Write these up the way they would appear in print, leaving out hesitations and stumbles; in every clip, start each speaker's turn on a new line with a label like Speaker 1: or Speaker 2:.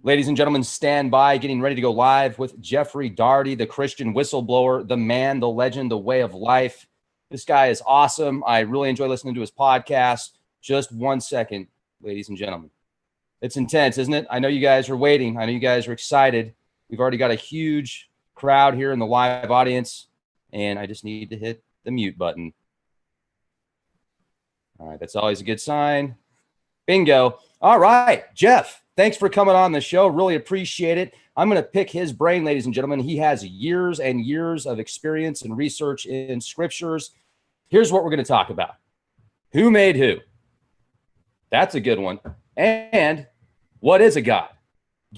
Speaker 1: Ladies and gentlemen, stand by, getting ready to go live with Jeffrey Daugherty, the Christian whistleblower, the man, the legend, the way of life. This guy is awesome. I really enjoy listening to his podcast. Just 1 second, ladies and gentlemen. It's intense, isn't it? I know you guys are waiting. I know you guys are excited. We've already got a huge crowd here in the live audience, and I just need to hit the mute button. All right, that's always a good sign. Bingo. All right, Jeff, thanks for coming on the show. Really appreciate it. I'm going to pick his brain, ladies and gentlemen. He has years and years of experience and research in scriptures. Here's what we're going to talk about. Who made who? That's a good one. And what is a God?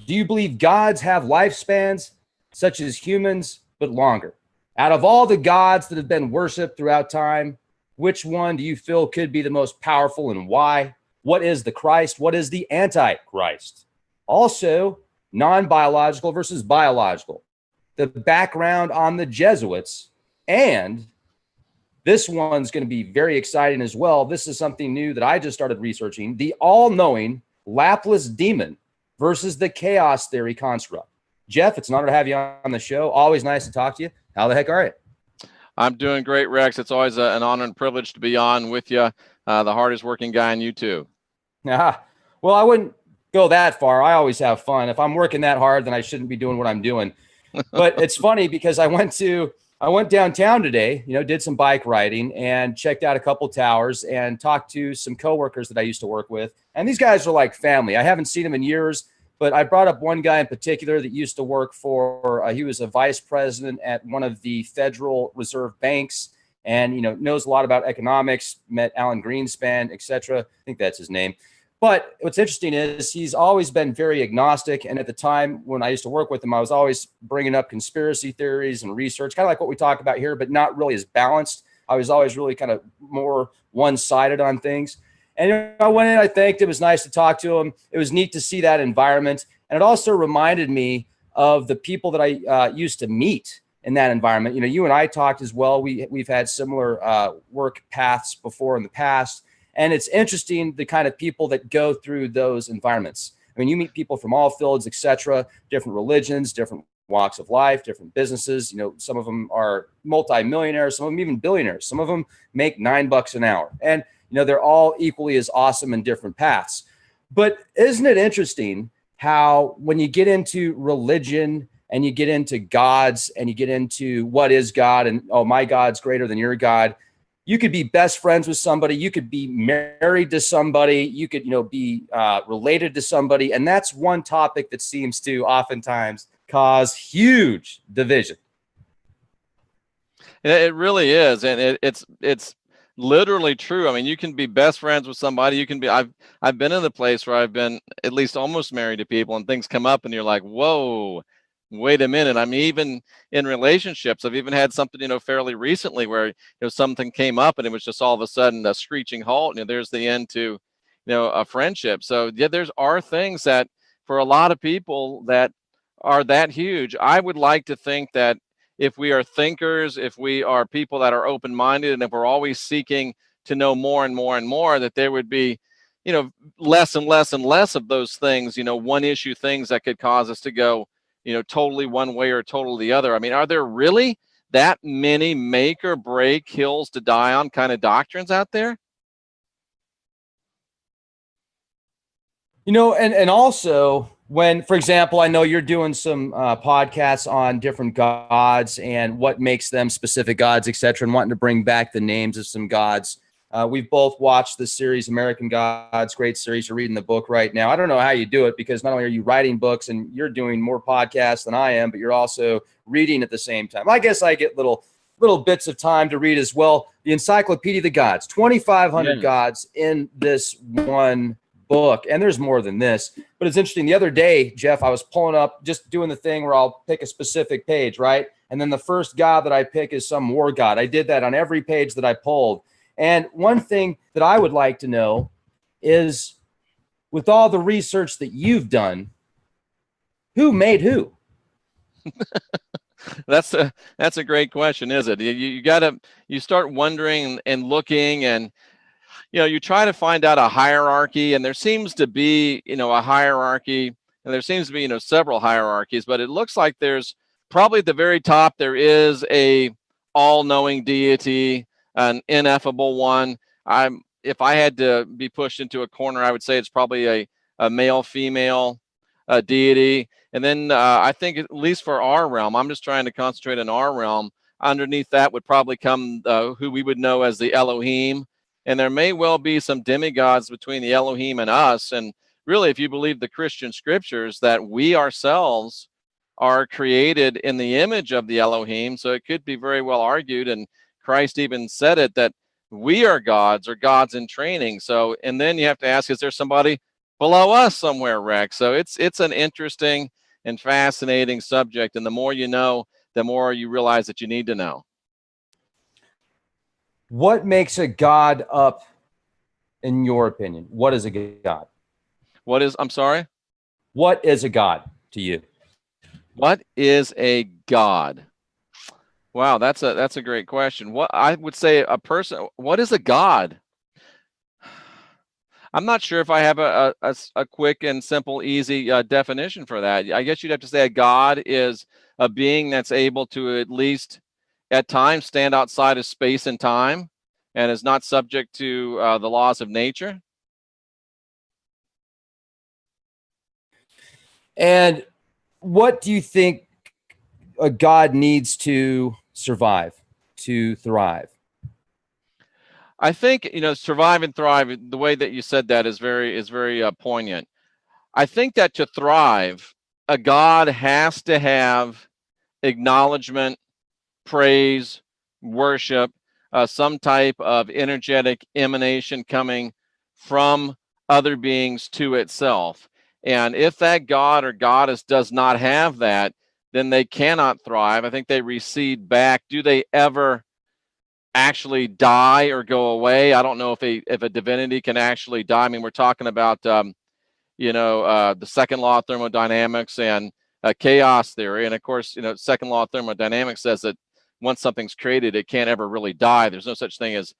Speaker 1: Do you believe gods have lifespans such as humans, but longer? Out of all the gods that have been worshipped throughout time, which one do you feel could be the most powerful and why? What is the Christ? What is the Antichrist? Also, non-biological versus biological. The background on the Jesuits. And this one's going to be very exciting as well. This is something new that I just started researching. The all-knowing Laplace demon versus the chaos theory construct. Jeff, it's an honor to have you on the show. Always nice to talk to you. How the heck are you?
Speaker 2: I'm doing great, Rex. It's always an honor and privilege to be on with you. The hardest working guy in YouTube.
Speaker 1: Well, I wouldn't go that far. I always have fun. If I'm working that hard, then I shouldn't be doing what I'm doing. But it's funny because I went downtown today, did some bike riding and checked out a couple towers and talked to some coworkers that I used to work with. And these guys are like family. I haven't seen them in years, but I brought up one guy in particular that used to work for, he was a vice president at one of the Federal Reserve banks and, knows a lot about economics, met Alan Greenspan, etc. I think that's his name. But what's interesting is he's always been very agnostic. And at the time when I used to work with him, I was always bringing up conspiracy theories and research, kind of like what we talk about here, but not really as balanced. I was always really kind of more one-sided on things. And I went in, I thanked him. It was nice to talk to him. It was neat to see that environment. And it also reminded me of the people that I used to meet in that environment. You and I talked as well. We've had similar work paths before in the past. And it's interesting the kind of people that go through those environments. I mean, you meet people from all fields, etc., different religions, different walks of life, different businesses. Some of them are multimillionaires, some of them even billionaires. Some of them make $9 an hour. And, they're all equally as awesome in different paths. But isn't it interesting how when you get into religion and you get into gods and you get into what is God and, oh, my God's greater than your God, you could be best friends with somebody. You could be married to somebody. You could, be related to somebody. And that's one topic that seems to oftentimes cause huge division.
Speaker 2: It really is. And it's literally true. I mean, you can be best friends with somebody. You can be, I've been in the place where I've been at least almost married to people and things come up and you're like, whoa, wait a minute. I mean, even in relationships, I've even had something, fairly recently where, something came up and it was just all of a sudden a screeching halt. There's the end to, a friendship. So yeah, are things that for a lot of people that are that huge. I would like to think that if we are thinkers, if we are people that are open-minded, and if we're always seeking to know more and more and more, that there would be, less and less and less of those things, one issue things that could cause us to go, totally one way or totally the other. I mean, are there really that many make or break, hills to die on kind of doctrines out there?
Speaker 1: And also when, for example, I know you're doing some podcasts on different gods and what makes them specific gods, et cetera, and wanting to bring back the names of some gods. We've both watched the series American Gods, great series. You're reading the book right now. I don't know how you do it because not only are you writing books and you're doing more podcasts than I am, but you're also reading at the same time. I guess I get little bits of time to read as well. The Encyclopedia of the Gods, 2,500 gods in this one book. And there's more than this, but it's interesting. The other day, Jeff, I was pulling up, just doing the thing where I'll pick a specific page, right? And then the first god that I pick is some war god. I did that on every page that I pulled. And one thing that I would like to know is, with all the research that you've done, who made who?
Speaker 2: That's a great question, is it? You start wondering and looking, and you try to find out a hierarchy, and there seems to be a hierarchy and there seems to be, several hierarchies, but it looks like there's probably at the very top, there is a all-knowing deity, an ineffable one. If I had to be pushed into a corner, I would say it's probably a male-female deity. And then I think, at least for our realm, I'm just trying to concentrate on our realm. Underneath that would probably come who we would know as the Elohim. And there may well be some demigods between the Elohim and us. And really, if you believe the Christian scriptures, that we ourselves are created in the image of the Elohim. So it could be very well argued, and Christ even said it, that we are gods, or gods in training. So, and then you have to ask, is there somebody below us somewhere, Rex? So it's an interesting and fascinating subject. And the more you know, the more you realize that you need to know.
Speaker 1: What makes a god up, in your opinion? What is a god?
Speaker 2: I'm sorry?
Speaker 1: What is a god to you?
Speaker 2: What is a god? Wow, that's a great question. What I would say a person, what is a god? I'm not sure if I have a quick and simple, easy definition for that. I guess you'd have to say a god is a being that's able to, at least at times, stand outside of space and time, and is not subject to the laws of nature.
Speaker 1: And what do you think a god needs to survive, to thrive?
Speaker 2: I think, survive and thrive, the way that you said that is very poignant. I think that to thrive, a god has to have acknowledgement, praise, worship, some type of energetic emanation coming from other beings to itself. And if that god or goddess does not have that, then they cannot thrive. I think they recede back. Do they ever actually die or go away? I don't know if a divinity can actually die. I mean, we're talking about the second law of thermodynamics and chaos theory, and of course, second law of thermodynamics says that once something's created, it can't ever really die. There's no such thing as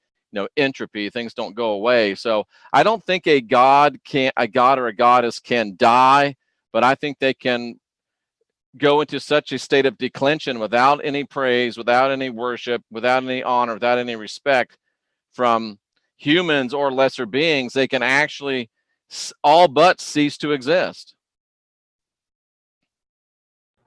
Speaker 2: entropy. Things don't go away. So I don't think a god or a goddess can die, but I think they can go into such a state of declension without any praise, without any worship, without any honor, without any respect from humans or lesser beings. They can actually all but cease to exist.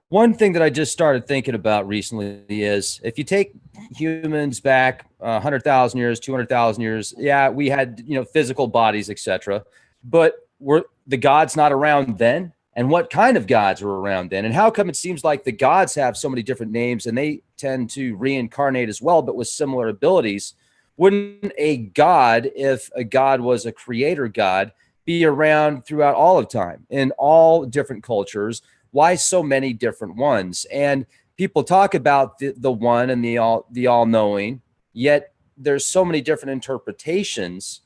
Speaker 1: One thing that I just started thinking about recently is, if you take humans back 100,000 years, 200,000 years, yeah, we had, physical bodies, etc. But were the gods not around then? And what kind of gods were around then? And how come it seems like the gods have so many different names and they tend to reincarnate as well, but with similar abilities? Wouldn't a god, if a god was a creator god, be around throughout all of time in all different cultures? Why so many different ones? And people talk about the one and the all-knowing, yet there's so many different interpretations.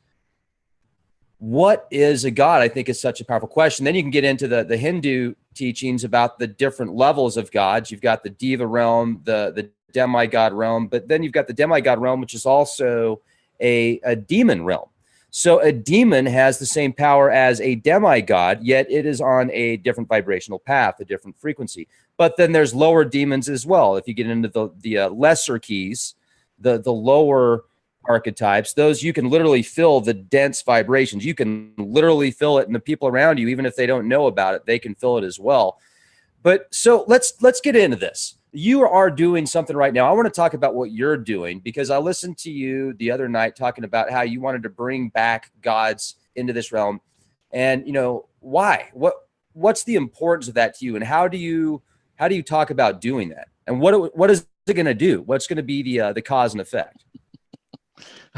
Speaker 1: What is a god? I think is such a powerful question. Then you can get into the Hindu teachings about the different levels of gods. You've got the Deva realm, the demigod realm, but then you've got the demigod realm, which is also a demon realm. So a demon has the same power as a demigod, yet it is on a different vibrational path, a different frequency. But then there's lower demons as well. If you get into the lesser keys, the lower archetypes, those you can literally feel the dense vibrations. You can literally feel it, and the people around you, even if they don't know about it, they can feel it as well. But so let's get into this. You are doing something right now. I want to talk about what you're doing, because I listened to you the other night talking about how you wanted to bring back gods into this realm. And why? What's the importance of that to you, and how do you talk about doing that? And what is it going to do? What's going to be the cause and effect?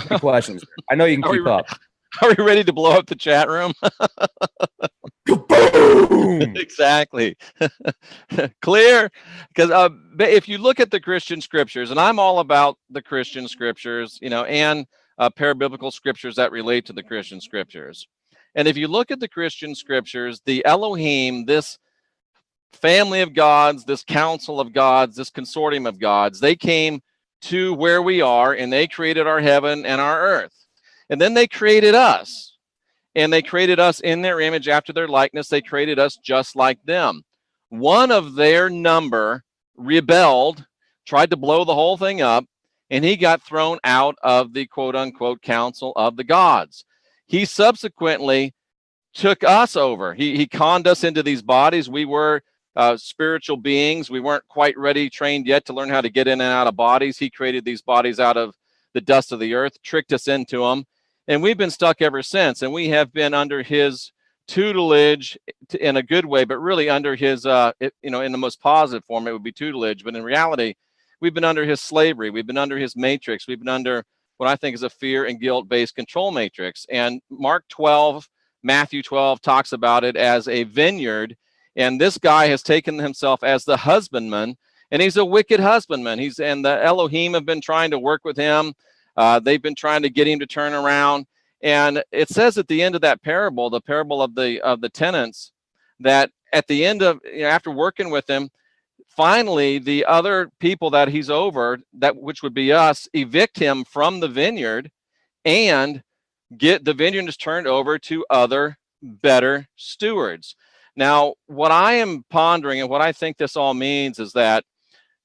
Speaker 1: Good questions. I know you can keep up.
Speaker 2: Are we ready to blow up the chat room?
Speaker 1: Boom!
Speaker 2: Exactly. Clear. Because if you look at the Christian scriptures, and I'm all about the Christian scriptures, and parabiblical scriptures that relate to the Christian scriptures. And if you look at the Christian scriptures, the Elohim, this family of gods, this council of gods, this consortium of gods, they came to where we are, and they created our heaven and our earth. And then they created us. and they created us in their image after their likeness. They created us just like them. One of their number rebelled, tried to blow the whole thing up, and he got thrown out of the quote unquote council of the gods. He subsequently took us over. He conned us into these bodies. We were spiritual beings. We weren't quite ready, trained yet to learn how to get in and out of bodies. He created these bodies out of the dust of the earth, tricked us into them, and we've been stuck ever since. And we have been under his tutelage in a good way, but really under his, in the most positive form, it would be tutelage. But in reality, we've been under his slavery. We've been under his matrix. We've been under what I think is a fear and guilt-based control matrix. And Mark 12, Matthew 12 talks about it as a vineyard. And this guy has taken himself as the husbandman, and he's a wicked husbandman. And the Elohim have been trying to work with him. They've been trying to get him to turn around. And it says at the end of that parable, the parable of the tenants, that at the end of, after working with him, finally the other people that he's over, that which would be us, evict him from the vineyard and get the vineyard is turned over to other better stewards. Now, what I am pondering and what I think this all means is that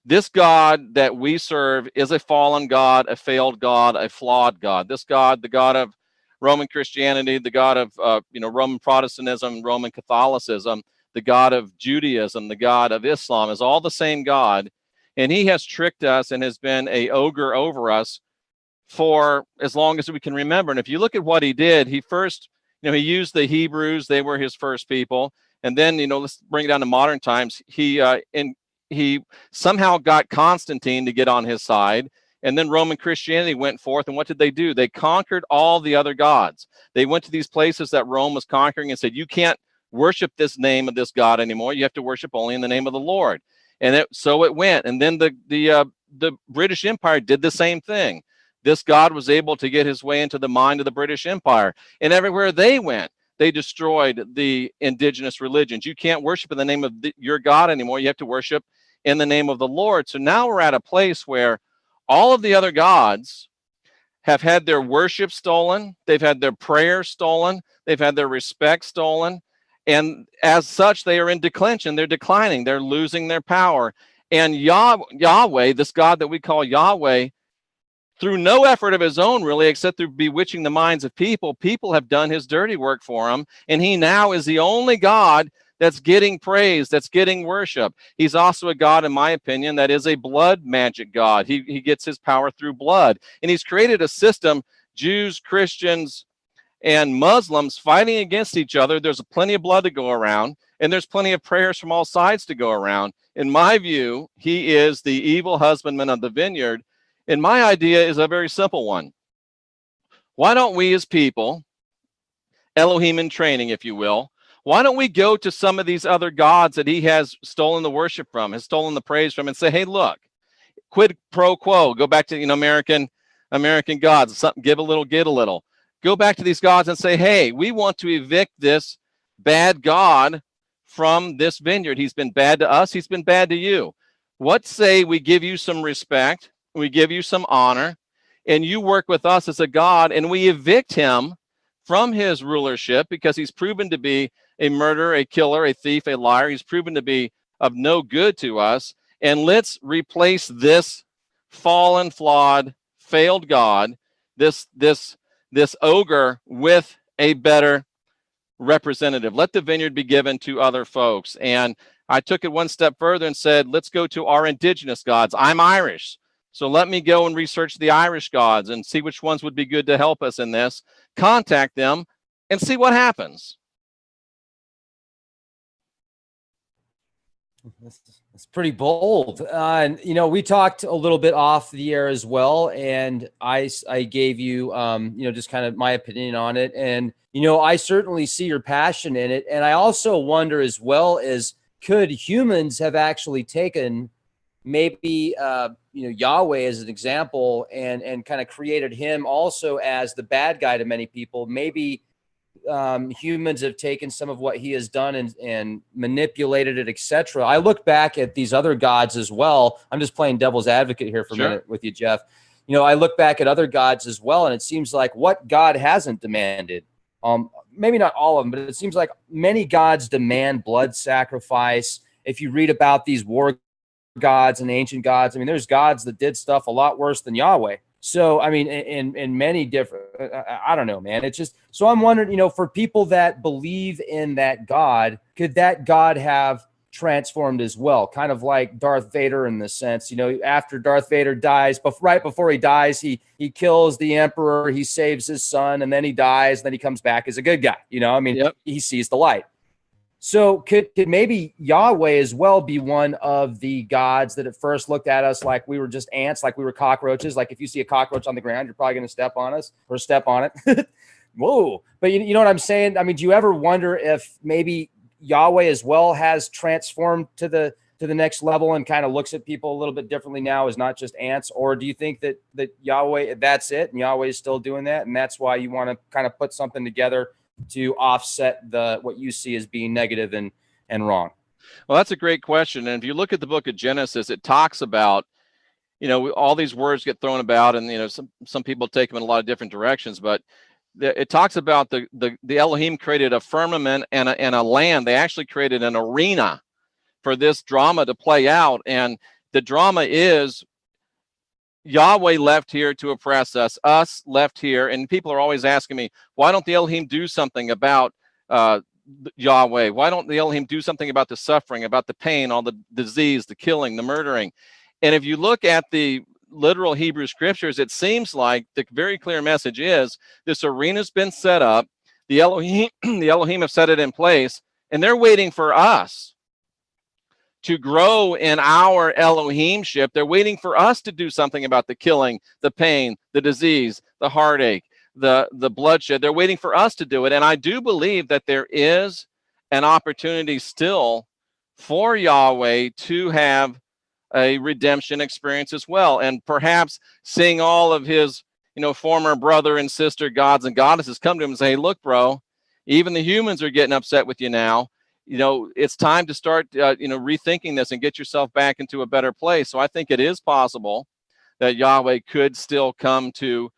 Speaker 2: this God that we serve is a fallen God, a failed God, a flawed God. This God, the God of Roman Christianity, the God of Roman Protestantism, Roman Catholicism, the God of Judaism, the God of Islam, is all the same God, and he has tricked us and has been an ogre over us for as long as we can remember. And if you look at what he did, he first, he used the Hebrews. They were his first people, and then let's bring it down to modern times. He somehow got Constantine to get on his side. And then Roman Christianity went forth, and what did they do? They conquered all the other gods. They went to these places that Rome was conquering and said, you can't worship this name of this God anymore. You have to worship only in the name of the Lord. And so it went. And then the British Empire did the same thing. This God was able to get his way into the mind of the British Empire. And everywhere they went, they destroyed the indigenous religions. You can't worship in the name of your God anymore. You have to worship in the name of the Lord. So now we're at a place where all of the other gods have had their worship stolen. They've had their prayers stolen. They've had their respect stolen. And as such, they are in declension. They're declining. They're losing their power. And Yahweh, this God that we call Yahweh, through no effort of his own, really, except through bewitching the minds of people have done his dirty work for him. And he now is the only God that's getting praise, that's getting worship. He's also a God, in my opinion, that is a blood magic God. He gets his power through blood. And he's created a system, Jews, Christians, and Muslims fighting against each other. There's plenty of blood to go around, and there's plenty of prayers from all sides to go around. In my view, he is the evil husbandman of the vineyard. And my idea is a very simple one. Why don't we as people, Elohim in training, if you will, why don't we go to some of these other gods that he has stolen the worship from, has stolen the praise from, and say, hey, look, quid pro quo, go back to American gods, something, give a little, get a little. Go back to these gods and say, hey, we want to evict this bad God from this vineyard. He's been bad to us. He's been bad to you. What say we give you some respect, we give you some honor, and you work with us as a God, and we evict him from his rulership because he's proven to be a murderer, a killer, a thief, a liar. He's proven to be of no good to us. And let's replace this fallen, flawed, failed God, this ogre, with a better representative. Let the vineyard be given to other folks. And I took it one step further and said, let's go to our indigenous gods. I'm Irish, so let me go and research the Irish gods and see which ones would be good to help us in this. Contact them and see what happens.
Speaker 1: It's pretty bold. And, we talked a little bit off the air as well. And I gave you, just kind of my opinion on it. And, I certainly see your passion in it. And I also wonder as well as, could humans have actually taken maybe, Yahweh as an example and kind of created him also as the bad guy to many people? Maybe humans have taken some of what he has done and manipulated it, etc. I look back at these other gods as well. I'm just playing devil's advocate here for a minute with you, Jeff. I look back at other gods as well, and it seems like what God hasn't demanded Maybe not all of them, but it seems like many gods demand blood sacrifice. If you read about these war gods and ancient gods, I mean, there's gods that did stuff a lot worse than Yahweh. So, I mean, in many different, I don't know, man. It's just, so I'm wondering, you know, for people that believe in that God, could that God have transformed as well? Kind of like Darth Vader in the sense, you know, after Darth Vader dies, but right before he dies, he kills the emperor, he saves his son, and then he dies, and then he comes back as a good guy. You know, I mean,
Speaker 2: Yep.
Speaker 1: he sees the light. So could maybe Yahweh as well be one of the gods that at first looked at us like we were just ants, like we were cockroaches? Like if you see a cockroach on the ground, you're probably going to step on us or step on it. Whoa. But you know what I'm saying? I mean, do you ever wonder if maybe Yahweh as well has transformed to the next level and kind of looks at people a little bit differently now as not just ants? Or do you think that Yahweh, that's it, and Yahweh is still doing that, and that's why you want to kind of put something together to offset what you see as being negative and wrong?
Speaker 2: Well, that's a great question. And if you look at the book of Genesis, it talks about, you know, all these words get thrown about, and, you know, some people take them in a lot of different directions, but it talks about the Elohim created a firmament and a land. They actually created an arena for this drama to play out. And the drama is Yahweh left here to oppress us left here. And people are always asking me, why don't the Elohim do something about Yahweh? Why don't the Elohim do something about the suffering, about the pain, all the disease, the killing, the murdering? And if you look at the literal Hebrew scriptures, it seems like the very clear message is this arena's been set up. The Elohim have set it in place, and they're waiting for us to grow in our Elohimship. They're waiting for us to do something about the killing, the pain, the disease, the heartache, the bloodshed. They're waiting for us to do it. And I do believe that there is an opportunity still for Yahweh to have a redemption experience as well. And perhaps seeing all of his, you know, former brother and sister gods and goddesses come to him and say, hey, look, bro, even the humans are getting upset with you now. You know, it's time to start, you know, rethinking this and get yourself back into a better place. So I think it is possible that Yahweh could still come to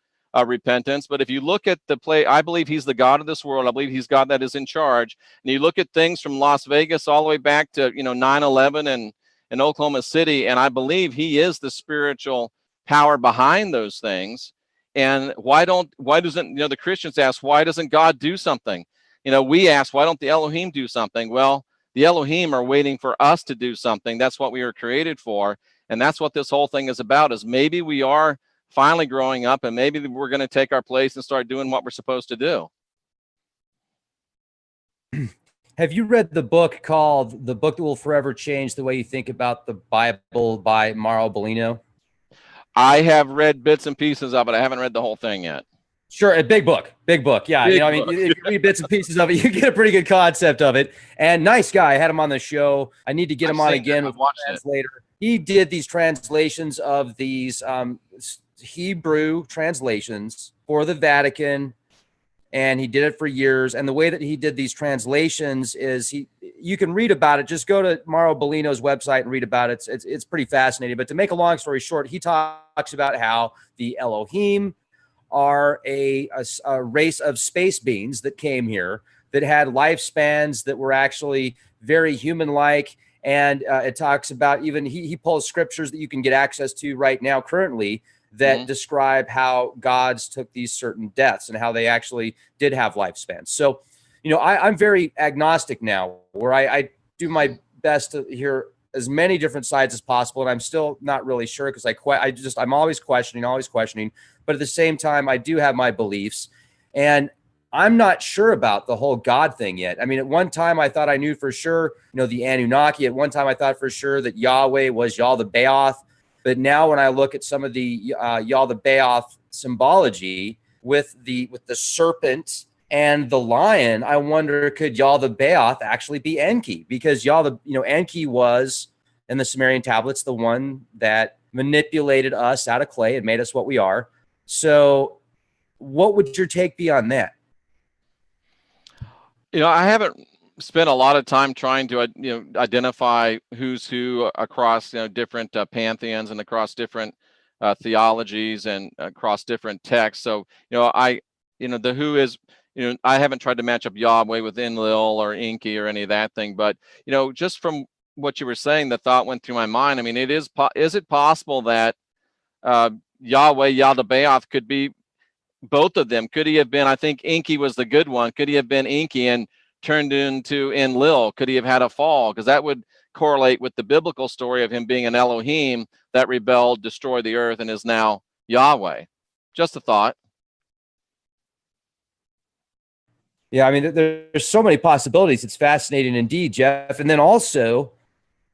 Speaker 2: repentance. But if you look at the play, I believe he's the God of this world. I believe he's God that is in charge. And you look at things from Las Vegas all the way back to, you know, 9/11 and in Oklahoma City, and I believe he is the spiritual power behind those things. And why doesn't, you know, the Christians ask, why doesn't God do something? You know, we ask, why don't the Elohim do something? Well, the Elohim are waiting for us to do something. That's what we were created for. And that's what this whole thing is about, is maybe we are finally growing up, and maybe we're going to take our place and start doing what we're supposed to do.
Speaker 1: Have you read the book called The Book That Will Forever Change the Way You Think About the Bible by Mauro Bellino?
Speaker 2: I have read bits and pieces of it. I haven't read the whole thing yet.
Speaker 1: Sure, a big book. Yeah,
Speaker 2: big
Speaker 1: you know, I mean, if you read bits and pieces of it, you get a pretty good concept of it. And nice guy, I had him on the show. I need to get him on again with a translator. He did these translations of these Hebrew translations for the Vatican, and he did it for years. And the way that he did these translations is you can read about it. Just go to Mauro Bellino's website and read about it. It's pretty fascinating. But to make a long story short, he talks about how the Elohim are a race of space beings that came here that had lifespans that were actually very human-like. And it talks about, even he pulls scriptures that you can get access to right now currently that describe how gods took these certain deaths and how they actually did have lifespans. So, you know, I'm very agnostic now, where I do my best to hear as many different sides as possible. And I'm still not really sure, because I'm always questioning. But at the same time, I do have my beliefs, and I'm not sure about the whole God thing yet. I mean, at one time I thought I knew for sure, you know, the Anunnaki. At one time I thought for sure that Yahweh was Yaldabaoth. But now when I look at some of the Yaldabaoth symbology with the serpent and the lion, I wonder, could Yaldabaoth actually be Enki? Because Enki was, in the Sumerian tablets, the one that manipulated us out of clay and made us what we are. So what would your take be on that?
Speaker 2: You know, I haven't spent a lot of time trying to, identify who's who across, different pantheons and across different theologies and across different texts. So, the who is, you know, I haven't tried to match up Yahweh with Enlil or Enki or any of that thing, but, you know, just from what you were saying, the thought went through my mind. I mean, is it possible that Yahweh, Yaldabaoth could be both of them? Could he have been, I think Enki was the good one. Could he have been Enki and turned into Enlil? Could he have had a fall? Because that would correlate with the biblical story of him being an Elohim that rebelled, destroyed the earth, and is now Yahweh. Just a thought.
Speaker 1: Yeah, I mean, there's so many possibilities. It's fascinating indeed, Jeff. And then also,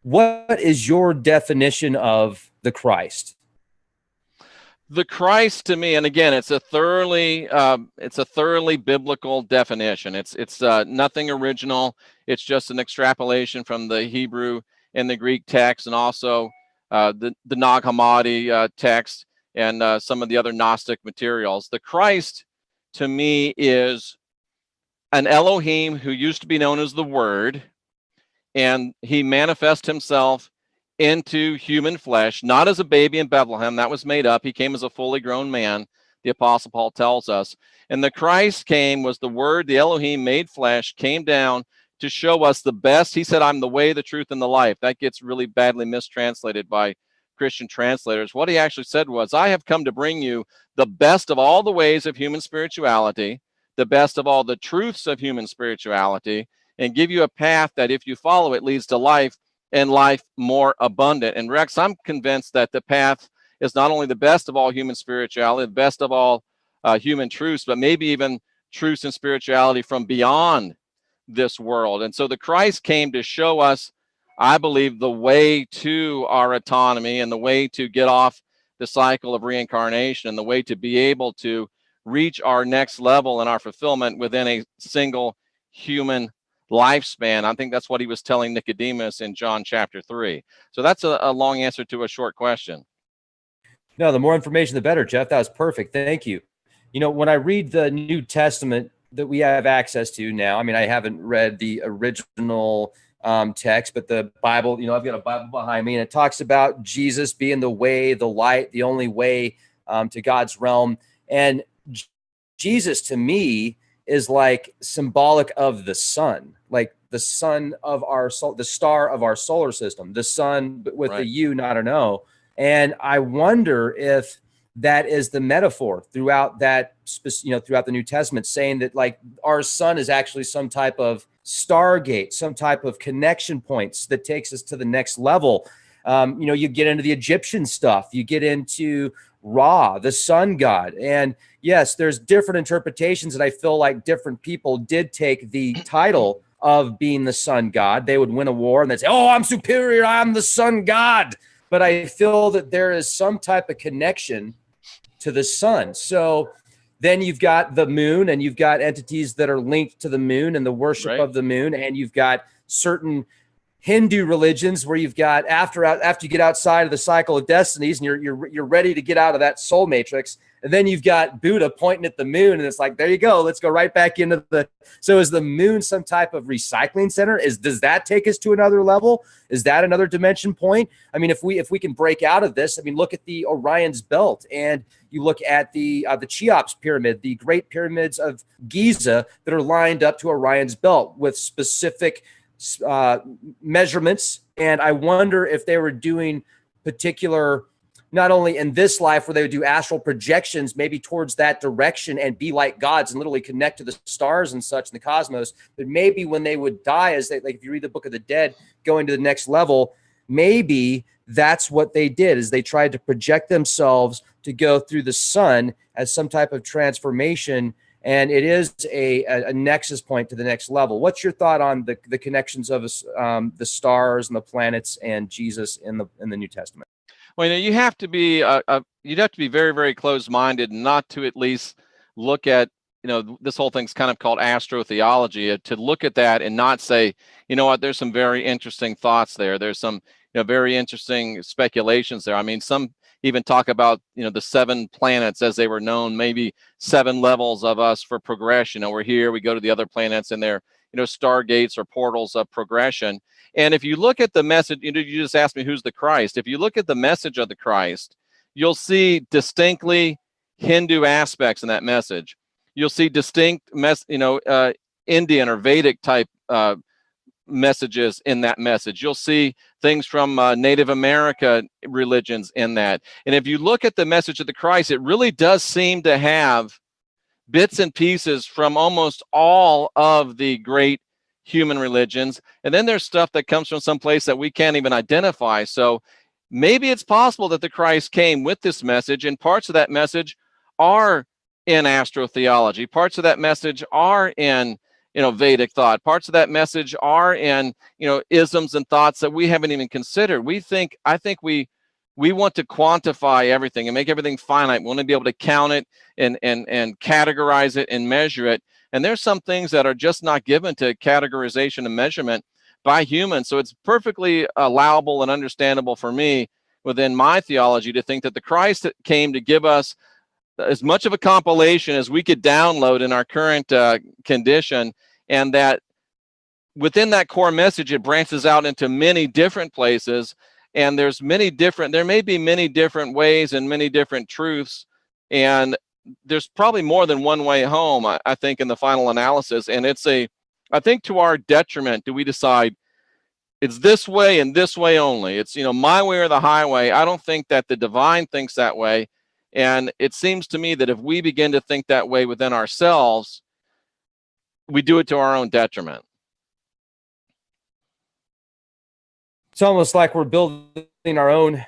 Speaker 1: what is your definition of the Christ?
Speaker 2: The Christ, to me, and again, it's a thoroughly biblical definition. It's nothing original. It's just an extrapolation from the Hebrew and the Greek text, and also the Nag Hammadi text, and some of the other Gnostic materials. The Christ, to me, is an Elohim who used to be known as the Word, and he manifests himself into human flesh, not as a baby in Bethlehem. That was made up. He came as a fully grown man, the Apostle Paul tells us. And the Christ was the Word, the Elohim made flesh, came down to show us the best. He said, I'm the way, the truth, and the life. That gets really badly mistranslated by Christian translators. What he actually said was, I have come to bring you the best of all the ways of human spirituality, the best of all the truths of human spirituality, and give you a path that if you follow it leads to life, and life more abundant. And Rex, I'm convinced that the path is not only the best of all human spirituality, the best of all human truths, but maybe even truths and spirituality from beyond this world. And so the Christ came to show us, I believe, the way to our autonomy and the way to get off the cycle of reincarnation and the way to be able to reach our next level in our fulfillment within a single human lifespan. I think that's what he was telling Nicodemus in John chapter 3. So that's a long answer to a short question.
Speaker 1: No, the more information, the better, Jeff. That was perfect. Thank you. You know, when I read the New Testament that we have access to now, I mean, I haven't read the original text, but the Bible, you know, I've got a Bible behind me, and it talks about Jesus being the way, the light, the only way to God's realm. And Jesus, to me, is like symbolic of the sun, like the sun of our soul, the star of our solar system, the sun with the U, not an O. And I wonder if that is the metaphor throughout that, you know, throughout the New Testament, saying that like our sun is actually some type of stargate, some type of connection points that takes us to the next level. You know, you get into the Egyptian stuff, you get into Ra, the sun god. And yes, there's different interpretations, and I feel like different people did take the title of being the sun god. They would win a war and they'd say, oh, I'm superior, I'm the sun god. But I feel that there is some type of connection to the sun. So then you've got the moon, and you've got entities that are linked to the moon and the worship of the moon, and you've got certain Hindu religions where you've got after you get outside of the cycle of destinies and you're ready to get out of that soul matrix, and then you've got Buddha pointing at the moon, and it's like, there you go, let's go right back into the. So is the moon some type of recycling center? Does that take us to another level? Is that another dimension point? I mean, if we can break out of this, I mean, look at the Orion's belt, and you look at the Cheops pyramid, the Great Pyramids of Giza that are lined up to Orion's belt with specific measurements. And I wonder if they were doing particular, not only in this life where they would do astral projections maybe towards that direction and be like gods and literally connect to the stars and such in the cosmos, but maybe when they would die, as they, like if you read the Book of the Dead, going to the next level, maybe that's what they did, is they tried to project themselves to go through the sun as some type of transformation. And it is a nexus point to the next level. What's your thought on the connections of the stars and the planets and Jesus in the New Testament?
Speaker 2: Well, you know, you'd have to be very, very closed-minded not to at least look at, you know, this whole thing's kind of called astrotheology, to look at that and not say, you know what, there's some very interesting thoughts there. There's some, you know, very interesting speculations there. I mean, some even talk about, you know, the 7 planets as they were known, maybe 7 levels of us for progression. You know, we're here, we go to the other planets, and they're, you know, stargates or portals of progression. And if you look at the message, you know, you just asked me who's the Christ. If you look at the message of the Christ, you'll see distinctly Hindu aspects in that message. you'll see distinct Indian or Vedic type messages in that message. You'll see things from Native America religions in that. And if you look at the message of the Christ, it really does seem to have bits and pieces from almost all of the great human religions. And then there's stuff that comes from some place that we can't even identify. So maybe it's possible that the Christ came with this message, and parts of that message are in astrotheology. Parts of that message are in Vedic thought. Parts of that message are in isms and thoughts that we haven't even considered. I think we want to quantify everything and make everything finite. We want to be able to count it and categorize it and measure it. And there's some things that are just not given to categorization and measurement by humans. So it's perfectly allowable and understandable for me within my theology to think that the Christ came to give us as much of a compilation as we could download in our current condition, and that within that core message, it branches out into many different places, and there may be many different ways and many different truths, and there's probably more than one way home, I think, in the final analysis. And I think to our detriment, do we decide it's this way and this way only. It's, my way or the highway. I don't think that the divine thinks that way. And it seems to me that if we begin to think that way within ourselves, we do it to our own detriment.
Speaker 1: It's almost like we're building our own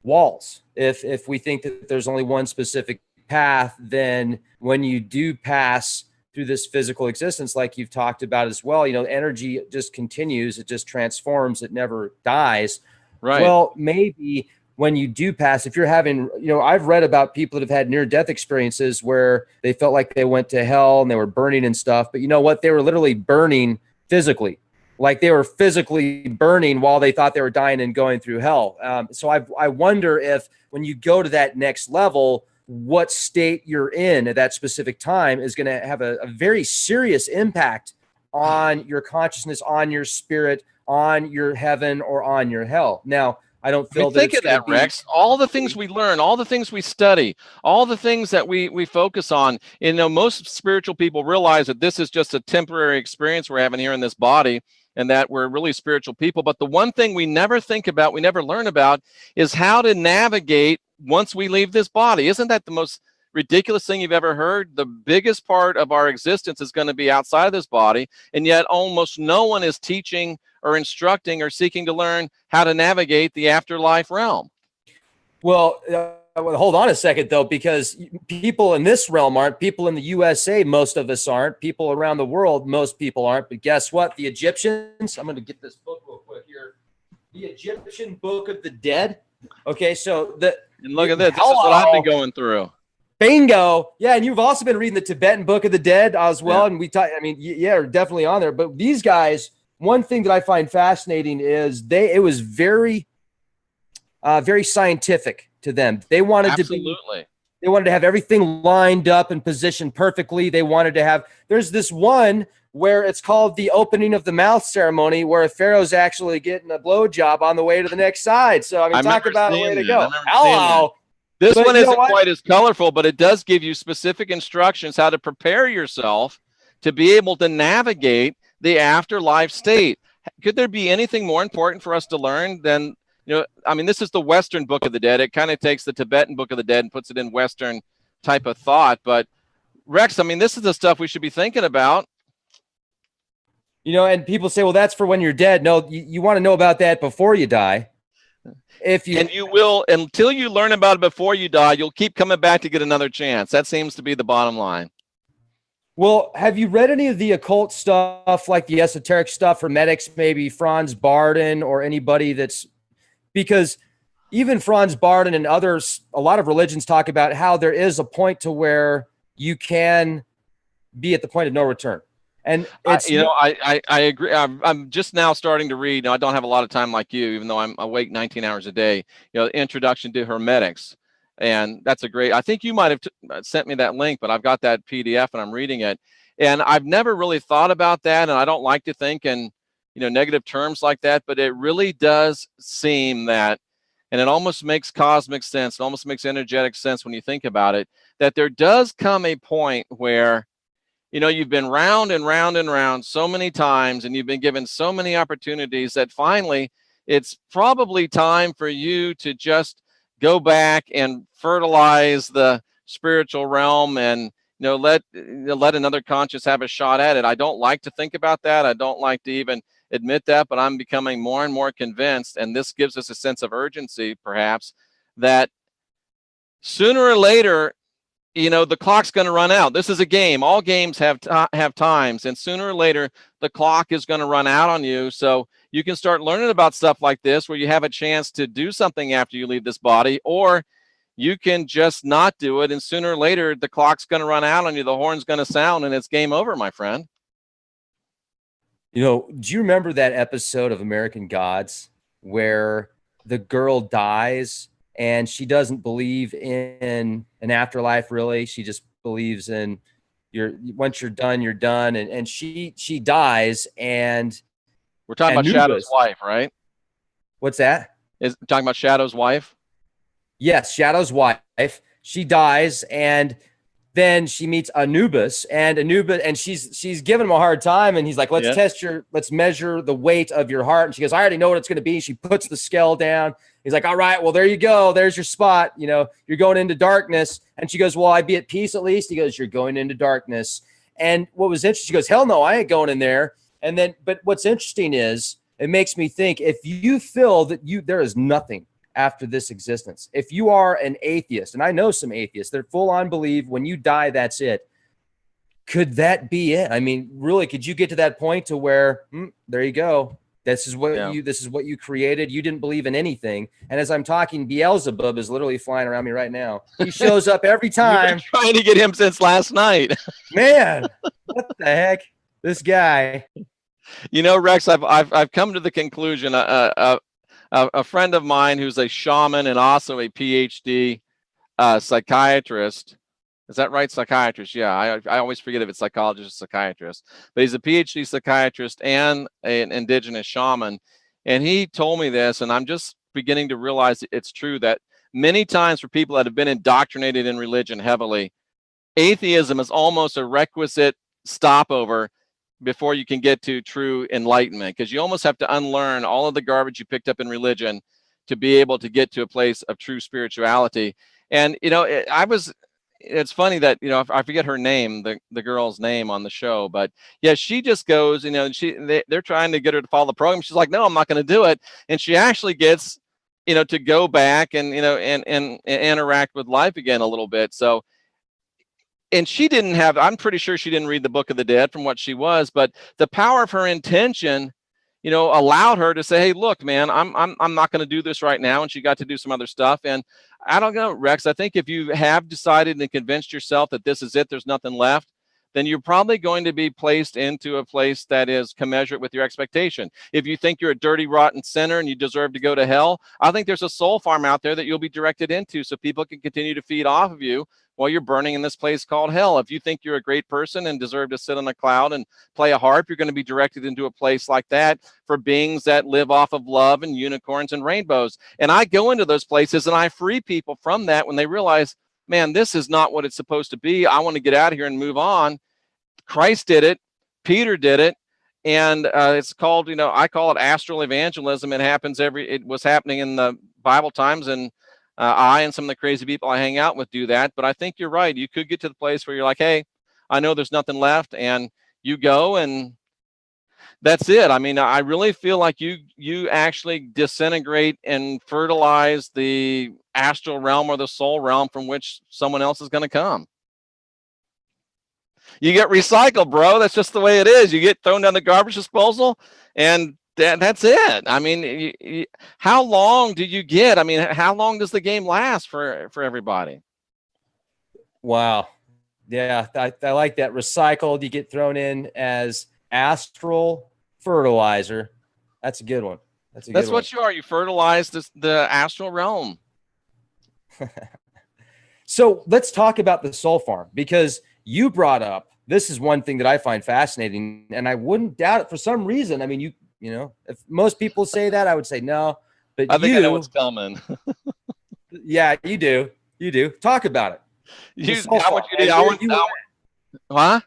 Speaker 1: walls. If we think that there's only one specific path, then when you do pass through this physical existence, like you've talked about as well, energy just continues, it just transforms, it never dies.
Speaker 2: Right.
Speaker 1: Well, maybe when you do pass, if you're having, I've read about people that have had near-death experiences where they felt like they went to hell and they were burning and stuff, but you know what? They were literally burning physically. Like they were physically burning while they thought they were dying and going through hell. So I wonder if when you go to that next level, what state you're in at that specific time is going to have a very serious impact on your consciousness, on your spirit, on your heaven, or on your hell. Now, I don't feel that
Speaker 2: think of that, Rex. All the things we learn, all the things we study, all the things that we focus on. Most spiritual people realize that this is just a temporary experience we're having here in this body, and that we're really spiritual people. But the one thing we never think about, we never learn about, is how to navigate once we leave this body. Isn't that the most ridiculous thing you've ever heard? The biggest part of our existence is going to be outside of this body, and yet almost no one is teaching or instructing or seeking to learn how to navigate the afterlife realm.
Speaker 1: Well, hold on a second, though, because people in this realm aren't. People in the USA, most of us aren't. People around the world, most people aren't. But guess what? The Egyptians, I'm going to get this book real quick here. The Egyptian Book of the Dead. Okay, so
Speaker 2: and look at this. This is what I've been going through.
Speaker 1: Bingo. Yeah, and you've also been reading the Tibetan Book of the Dead as well. Yeah. And we're definitely on there. But these guys, one thing that I find fascinating is it was very, very scientific to them. They wanted they wanted to have everything lined up and positioned perfectly. They wanted to have, there's this one where it's called the opening of the mouth ceremony, where a pharaoh's actually getting a blowjob on the way to the next side. So talk about a way to go. Hello.
Speaker 2: This one isn't quite as colorful, but it does give you specific instructions how to prepare yourself to be able to navigate the afterlife state. Could there be anything more important for us to learn than, this is the Western Book of the Dead. It kind of takes the Tibetan Book of the Dead and puts it in Western type of thought. But Rex, this is the stuff we should be thinking about.
Speaker 1: And people say, well, that's for when you're dead. No, you want to know about that before you die. And
Speaker 2: you will, until you learn about it before you die, you'll keep coming back to get another chance. That seems to be the bottom line.
Speaker 1: Well, have you read any of the occult stuff, like the esoteric stuff, Hermetics, maybe Franz Barden or anybody because even Franz Barden and others, a lot of religions talk about how there is a point to where you can be at the point of no return. And it's,
Speaker 2: I agree. I'm just now starting to read. I don't have a lot of time like you, even though I'm awake 19 hours a day. Introduction to Hermetics, and that's a great. I think you might have sent me that link, but I've got that PDF and I'm reading it. And I've never really thought about that, and I don't like to think in negative terms like that. But it really does seem that, and it almost makes cosmic sense, it almost makes energetic sense when you think about it, that there does come a point where, you know, you've been round and round and round so many times, and you've been given so many opportunities that finally it's probably time for you to just go back and fertilize the spiritual realm, and let another conscious have a shot at it. I don't like to think about that. I don't like to even admit that, but I'm becoming more and more convinced, and this gives us a sense of urgency, perhaps, that sooner or later, the clock's going to run out. This is a game. All games have times, and sooner or later, the clock is going to run out on you. So you can start learning about stuff like this, where you have a chance to do something after you leave this body, or you can just not do it, and sooner or later, the clock's going to run out on you. The horn's going to sound, and it's game over, my friend.
Speaker 1: Do you remember that episode of American Gods where the girl dies and she doesn't believe in an afterlife, really? She just believes in once you're done, you're done. And she dies, and
Speaker 2: we're talking about Shadow's wife, right?
Speaker 1: What's that?
Speaker 2: Is talking about Shadow's wife?
Speaker 1: Yes, Shadow's wife. She dies, and then she meets Anubis, and she's giving him a hard time, and he's like, let's measure the weight of your heart. And she goes, I already know what it's going to be. She puts the scale down. He's like, all right, well, there you go. There's your spot. You're going into darkness. And she goes, well, I'd be at peace at least. He goes, you're going into darkness. And what was interesting, she goes, hell no, I ain't going in there. And then, but what's interesting is it makes me think, if you feel that there is nothing after this existence, if you are an atheist, and I know some atheists, they're full on believe when you die, that's it. Could that be it? I mean, really, could you get to that point to where, there you go. This is what you created. You didn't believe in anything. And as I'm talking, Beelzebub is literally flying around me right now. He shows up every time.
Speaker 2: You've been trying to get him since last night.
Speaker 1: Man, what the heck? This guy.
Speaker 2: Rex, I've come to the conclusion, a friend of mine who's a shaman and also a PhD psychiatrist. Is that right? Psychiatrist. Yeah. I always forget if it's psychologist or psychiatrist, but he's a PhD psychiatrist and an indigenous shaman. And he told me this, and I'm just beginning to realize it's true, that many times for people that have been indoctrinated in religion heavily, atheism is almost a requisite stopover before you can get to true enlightenment, because you almost have to unlearn all of the garbage you picked up in religion to be able to get to a place of true spirituality. And it's funny that I forget her name, the girl's name on the show, but yeah, she just goes, they're trying to get her to follow the program. She's like, no, I'm not going to do it. And she actually gets to go back and and interact with life again a little bit. So, and I'm pretty sure she didn't read the Book of the Dead from what she was, but the power of her intention, allowed her to say, hey, look, man, I'm not going to do this right now. And she got to do some other stuff. And I don't know, Rex, I think if you have decided and convinced yourself that this is it, there's nothing left, then you're probably going to be placed into a place that is commensurate with your expectation. If you think you're a dirty, rotten sinner and you deserve to go to hell, I think there's a soul farm out there that you'll be directed into so people can continue to feed off of you while you're burning in this place called hell. If you think you're a great person and deserve to sit on a cloud and play a harp, you're going to be directed into a place like that for beings that live off of love and unicorns and rainbows. And I go into those places and I free people from that when they realize, man, this is not what it's supposed to be. I want to get out of here and move on. Christ did it. Peter did it. And it's called, I call it astral evangelism. It was happening in the Bible times, and I and some of the crazy people I hang out with do that. But I think you're right. You could get to the place where you're like, hey, I know there's nothing left, and you go and that's it. I mean, I really feel like you actually disintegrate and fertilize the astral realm or the soul realm from which someone else is going to come. You get recycled, bro. That's just the way it is. You get thrown down the garbage disposal, and that's it. I mean, how long do you get? I mean, how long does the game last for everybody?
Speaker 1: Wow. Yeah, I like that. Recycled, you get thrown in as astral fertilizer. That's a good one. That's
Speaker 2: what you are. You fertilize the astral realm.
Speaker 1: So let's talk about the soul farm, because you brought up, this is one thing that I find fascinating, and I wouldn't doubt it for some reason. I mean, if most people say that, I would say, no, But
Speaker 2: I think I know what's coming.
Speaker 1: yeah, you do. You do. Talk about it.
Speaker 2: I want you to. Huh?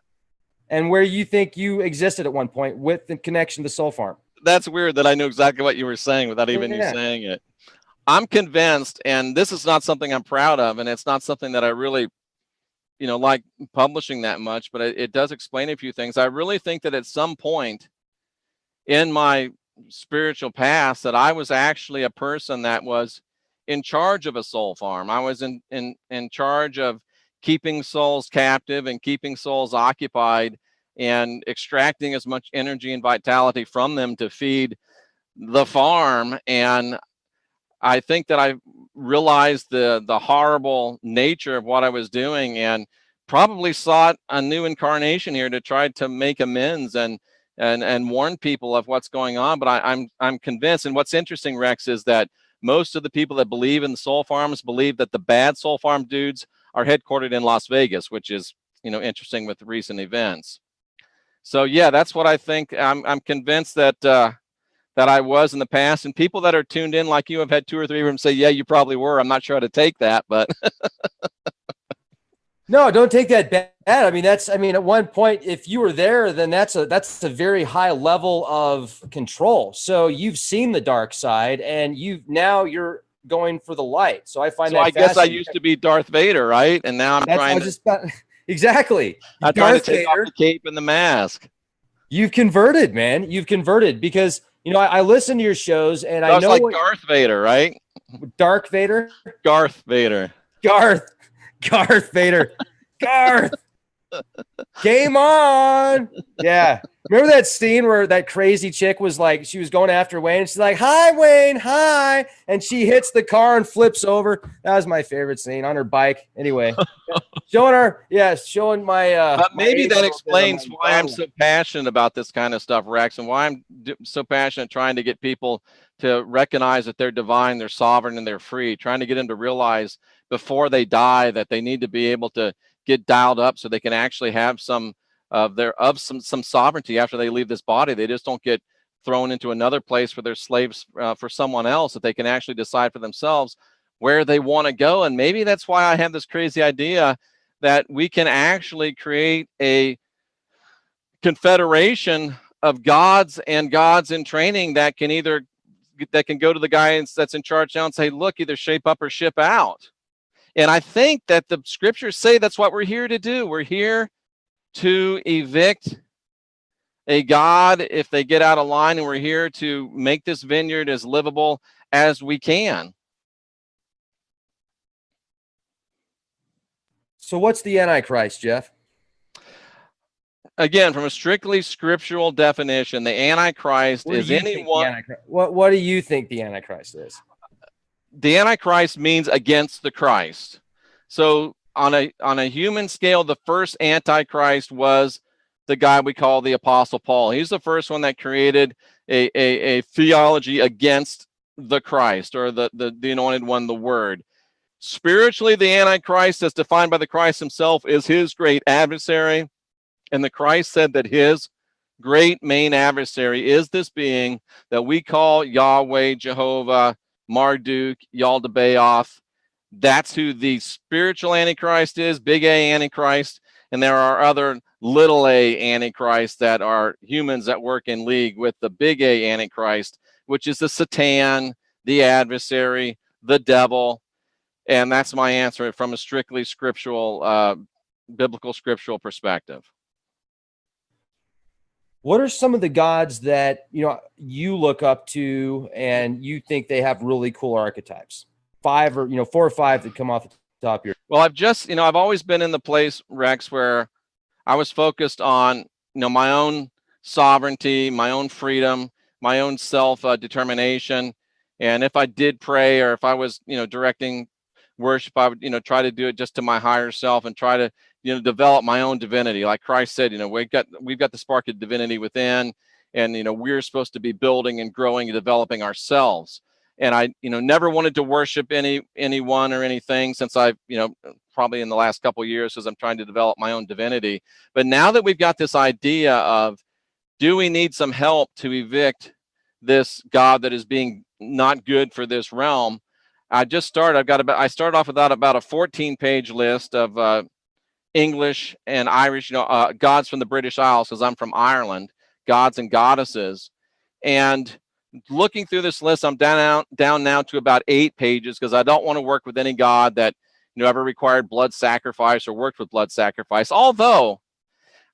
Speaker 1: And where you think you existed at one point with the connection to Soul Farm.
Speaker 2: That's weird that I knew exactly what you were saying without even you saying it. I'm convinced, and this is not something I'm proud of, and it's not something that I really, like publishing that much, but it does explain a few things. I really think that at some point in my spiritual past that I was actually a person that was in charge of a soul farm. I was in charge of keeping souls captive and keeping souls occupied and extracting as much energy and vitality from them to feed the farm. And I think that I realized the horrible nature of what I was doing and probably sought a new incarnation here to try to make amends and warn people of what's going on. But I'm convinced, and what's interesting, Rex, is that most of the people that believe in the soul farms believe that the bad soul farm dudes are headquartered in Las Vegas, which is, interesting with recent events. So yeah, that's what I think. I'm convinced that that I was in the past, and people that are tuned in like you have had 2 or 3 of them say, yeah, you probably were. I'm not sure how to take that, but
Speaker 1: no, don't take that bad. I mean, at one point, if you were there, then that's a very high level of control. So you've seen the dark side, and now you're going for the light. So I find that.
Speaker 2: I guess I used to be Darth Vader, right? And now I'm trying to
Speaker 1: exactly.
Speaker 2: I'm trying to take off the cape and the mask.
Speaker 1: You've converted, man. You've converted because I listen to your shows, and I know
Speaker 2: like Darth Vader, right?
Speaker 1: Dark Vader,
Speaker 2: Garth Vader,
Speaker 1: Garth Vader, Garth. Game on. Yeah. Remember that scene where that crazy chick was like, she was going after Wayne, and she's like, hi, Wayne, hi. And she hits the car and flips over. That was my favorite scene on her bike. Anyway, showing my.
Speaker 2: Maybe that explains why I'm so passionate about this kind of stuff, Rex, and why I'm so passionate trying to get people to recognize that they're divine, they're sovereign, and they're free, trying to get them to realize before they die that they need to be able to get dialed up so they can actually have some sovereignty after they leave this body. They just don't get thrown into another place where they're slaves for someone else, that they can actually decide for themselves where they want to go. And maybe that's why I have this crazy idea that we can actually create a confederation of gods and gods in training that can go to the guy that's in charge now and say, look, either shape up or ship out. And I think that the scriptures say that's what we're here to do. We're here to evict a god if they get out of line, and we're here to make this vineyard as livable as we can.
Speaker 1: So what's the Antichrist, Jeff?
Speaker 2: Again, from a strictly scriptural definition, the Antichrist is anyone.
Speaker 1: What do you think the Antichrist is?
Speaker 2: The Antichrist means against the Christ. So on a human scale, the first Antichrist was the guy we call the Apostle Paul. He's the first one that created a theology against the Christ, or the anointed one, the Word. Spiritually, the Antichrist, as defined by the Christ himself, is his great adversary. And the Christ said that his great main adversary is this being that we call Yahweh, Jehovah, Marduk, Yaldabaoth. That's who the spiritual Antichrist is, big A Antichrist. And there are other little a Antichrist that are humans that work in league with the big A Antichrist, which is the Satan, the adversary, the devil. And that's my answer from a strictly scriptural, biblical scriptural perspective.
Speaker 1: What are some of the gods that you look up to and you think they have really cool archetypes? 4 or 5 that come off the top here.
Speaker 2: Well, I've always been in the place, Rex, where I was focused on my own sovereignty, my own freedom, my own self-determination. And if I did pray, or if I was directing worship, I would try to do it just to my higher self and try to develop my own divinity. Like Christ said, we've got the spark of divinity within, and we're supposed to be building and growing and developing ourselves. And I never wanted to worship anyone or anything since I've probably in the last couple of years, as I'm trying to develop my own divinity. But now that we've got this idea of, do we need some help to evict this God that is being not good for this realm. I started off with about a 14-page list of English and Irish, gods from the British Isles, because I'm from Ireland, gods and goddesses. And looking through this list, I'm down now to about 8 pages, because I don't want to work with any god that ever required blood sacrifice or worked with blood sacrifice. Although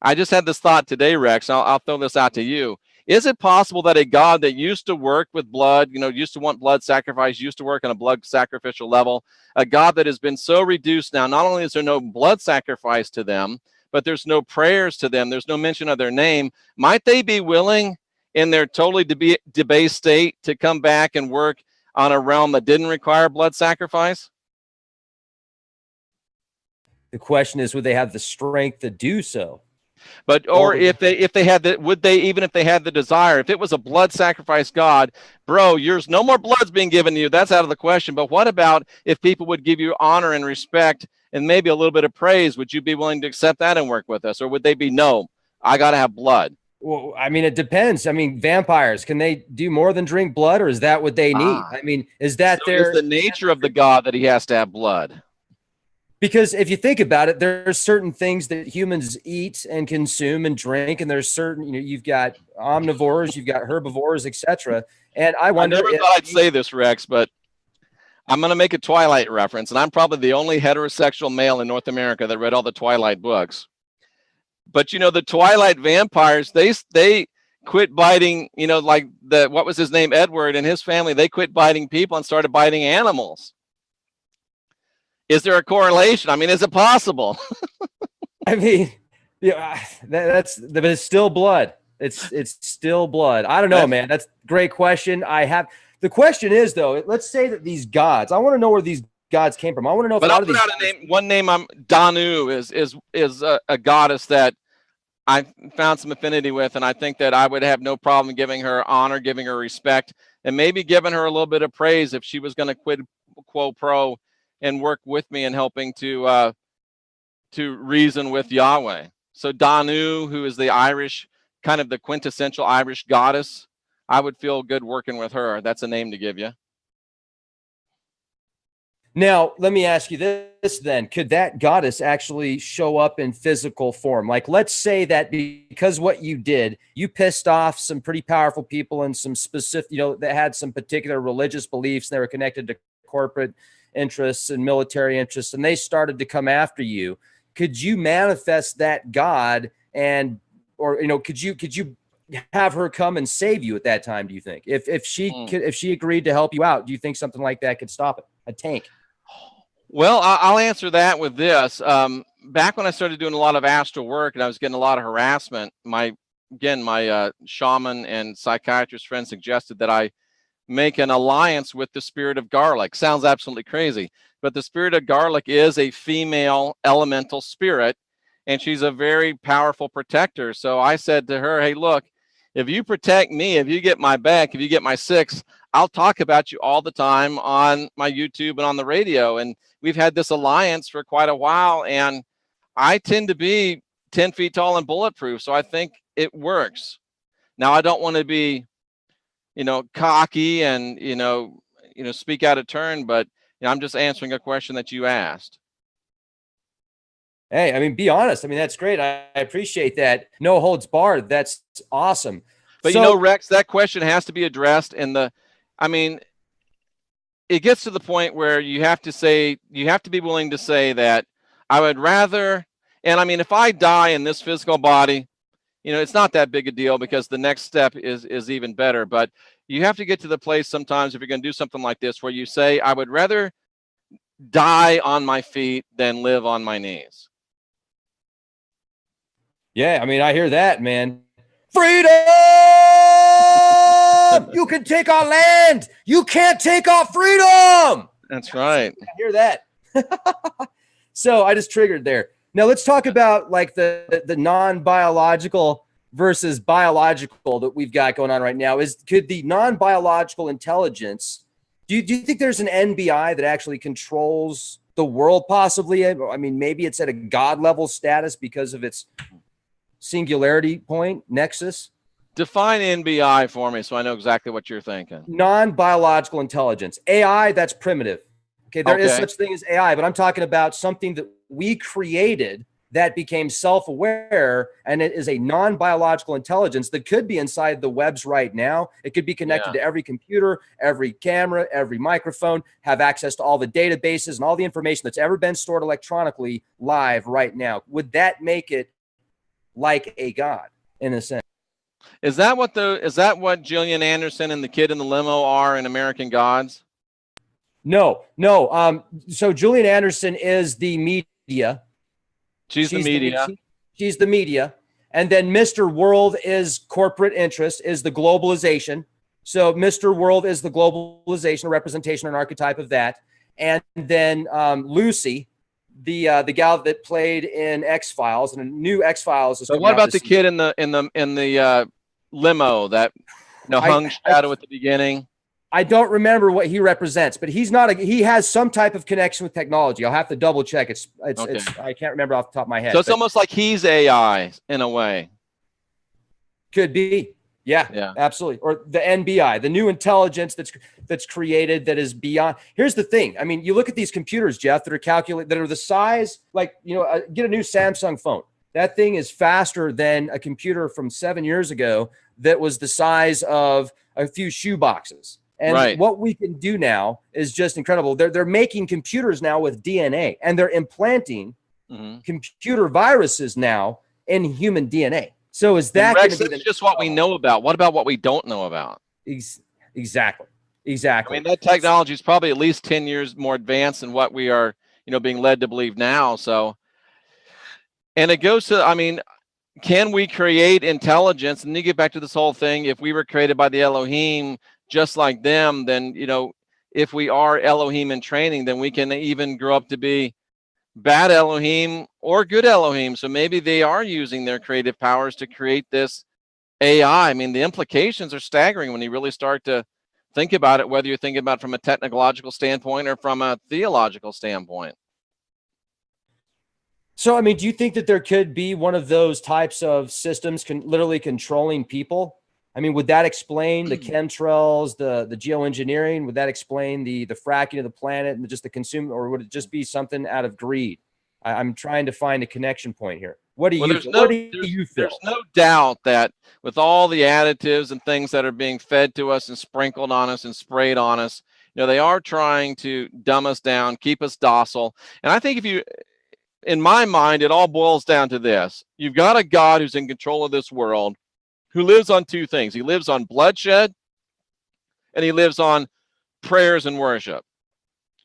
Speaker 2: I just had this thought today, Rex. I'll throw this out to you. Is it possible that a god that used to work with blood, used to want blood sacrifice, used to work on a blood sacrificial level, a god that has been so reduced now, not only is there no blood sacrifice to them, but there's no prayers to them, there's no mention of their name, might they be willing in their totally debased state to come back and work on a realm that didn't require blood sacrifice?
Speaker 1: The question is, would they have the strength to do so?
Speaker 2: But if they had the, would they, even if they had the desire, if it was a blood sacrifice god, bro, no more blood's being given to you. That's out of the question. But what about if people would give you honor and respect and maybe a little bit of praise? Would you be willing to accept that and work with us? Or would they be, no, I got to have blood?
Speaker 1: Well, I mean, it depends. I mean, vampires, can they do more than drink blood, or is that what they need? I mean, is that
Speaker 2: is the nature of the god that he has to have blood?
Speaker 1: Because if you think about it, there's certain things that humans eat and consume and drink, and there's certain, you've got omnivores, you've got herbivores, etc. And I wonder. I never
Speaker 2: thought I'd say this, Rex, but I'm going to make a Twilight reference, and I'm probably the only heterosexual male in North America that read all the Twilight books. But the Twilight vampires, they quit biting. Like what was his name, Edward, and his family, they quit biting people and started biting animals. Is there a correlation? I mean, is it possible?
Speaker 1: I mean, but it's still blood. It's still blood. I don't know, man. That's a great question. The question is, though, let's say that these gods, I want to know where these gods came from. I want to know if
Speaker 2: I'll put out a name. One name, Danu is a goddess that I found some affinity with, and I think that I would have no problem giving her honor, giving her respect, and maybe giving her a little bit of praise if she was going to quid quo pro and work with me in helping to reason with Yahweh. So Danu, who is the Irish, kind of the quintessential Irish goddess, I would feel good working with her. That's a name to give you.
Speaker 1: Now, let me ask you this then. Could that goddess actually show up in physical form? Like, let's say that because what you did, you pissed off some pretty powerful people and some specific, that had some particular religious beliefs, and they were connected to corporate interests and military interests, and they started to come after you. Could you manifest that god, could you have her come and save you at that time? Do you think if she agreed to help you out, do you think something like that could stop it? A tank?
Speaker 2: Well, I'll answer that with this. Back when I started doing a lot of astral work and I was getting a lot of harassment, my shaman and psychiatrist friend suggested that I make an alliance with the spirit of garlic. Sounds absolutely crazy, but the spirit of garlic is a female elemental spirit, and she's a very powerful protector. So I said to her, hey, look, if you protect me, if you get my back, if you get my six, I'll talk about you all the time on my YouTube and on the radio. And we've had this alliance for quite a while, and I tend to be 10 feet tall and bulletproof, so I think it works. Now, I don't want to be cocky and, speak out of turn, but I'm just answering a question that you asked.
Speaker 1: Hey, I mean, be honest. I mean, that's great. I appreciate that. No holds barred. That's awesome.
Speaker 2: But Rex, that question has to be addressed it gets to the point where you have to be willing to say that I would rather, and I mean, if I die in this physical body, it's not that big a deal because the next step is even better. But you have to get to the place sometimes if you're going to do something like this where you say, I would rather die on my feet than live on my knees.
Speaker 1: Yeah, I mean, I hear that, man. Freedom! You can take our land. You can't take our freedom.
Speaker 2: That's right.
Speaker 1: I hear that. So I just triggered there. Now let's talk about like the non-biological versus biological that we've got going on right now. Could the non-biological intelligence, do you think there's an NBI that actually controls the world possibly? I mean, maybe it's at a God level status because of its singularity point, nexus.
Speaker 2: Define NBI for me so I know exactly what you're thinking.
Speaker 1: Non-biological intelligence. AI, that's primitive. Okay, there is such thing as AI, but I'm talking about something that we created that became self-aware, and it is a non-biological intelligence that could be inside the webs right now. It could be connected to every computer, every camera, every microphone, have access to all the databases and all the information that's ever been stored electronically live right now. Would that make it like a god in a sense?
Speaker 2: Is that what Gillian Anderson and the kid in the limo are in American Gods?
Speaker 1: No. So Julian Anderson is the media.
Speaker 2: She's the media.
Speaker 1: She's the media. And then Mr. World is corporate interest, is the globalization. So Mr. World is the globalization, a representation, an archetype of that. And then Lucy, the gal that played in X-Files, and a new X-Files is.
Speaker 2: So what about the kid in the limo that hung shadow at the beginning?
Speaker 1: I don't remember what he represents, but he's not he has some type of connection with technology. I'll have to double check. It's I can't remember off the top of my head.
Speaker 2: So it's almost like he's AI in a way.
Speaker 1: Could be. Yeah, absolutely. Or the NBI, the new intelligence that's created that is beyond. Here's the thing. I mean, you look at these computers, Jeff, that are the size, like, get a new Samsung phone. That thing is faster than a computer from 7 years ago that was the size of a few shoe boxes. And what we can do now is just incredible. They're making computers now with DNA, and they're implanting computer viruses now in human DNA. So is that
Speaker 2: Rex, that's just what we know about? What about what we don't know about?
Speaker 1: Exactly.
Speaker 2: I mean, that technology is probably at least 10 years more advanced than what we are, being led to believe now. So, and it goes to, I mean, can we create intelligence? And you get back to this whole thing. If we were created by the Elohim, just like them, then, if we are Elohim in training, then we can even grow up to be bad Elohim or good Elohim. So maybe they are using their creative powers to create this AI. I mean, the implications are staggering when you really start to think about it, whether you're thinking about it from a technological standpoint or from a theological standpoint.
Speaker 1: So, I mean, do you think that there could be one of those types of systems literally controlling people? I mean, would that explain the chemtrails, the geoengineering? Would that explain the fracking of the planet and just the consume, or would it just be something out of greed? I'm trying to find a connection point here. What do you feel?
Speaker 2: There's no doubt that with all the additives and things that are being fed to us and sprinkled on us and sprayed on us, they are trying to dumb us down, keep us docile. And I think in my mind, it all boils down to this. You've got a God who's in control of this world, who lives on two things. He lives on bloodshed, and he lives on prayers and worship.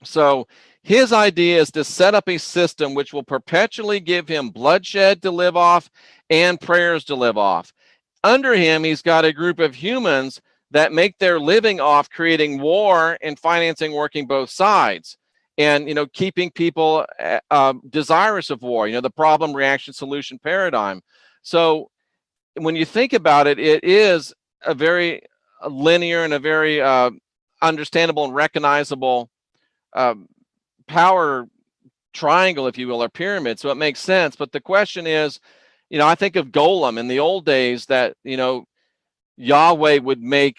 Speaker 2: So his idea is to set up a system which will perpetually give him bloodshed to live off and prayers to live off. Under him, he's got a group of humans that make their living off creating war and financing, working both sides, and keeping people desirous of war. The problem, reaction, solution paradigm. So when you think about it, it is a very linear and a very understandable and recognizable power triangle, if you will, or pyramid. So it makes sense. But the question is, I think of Golem in the old days that, Yahweh would make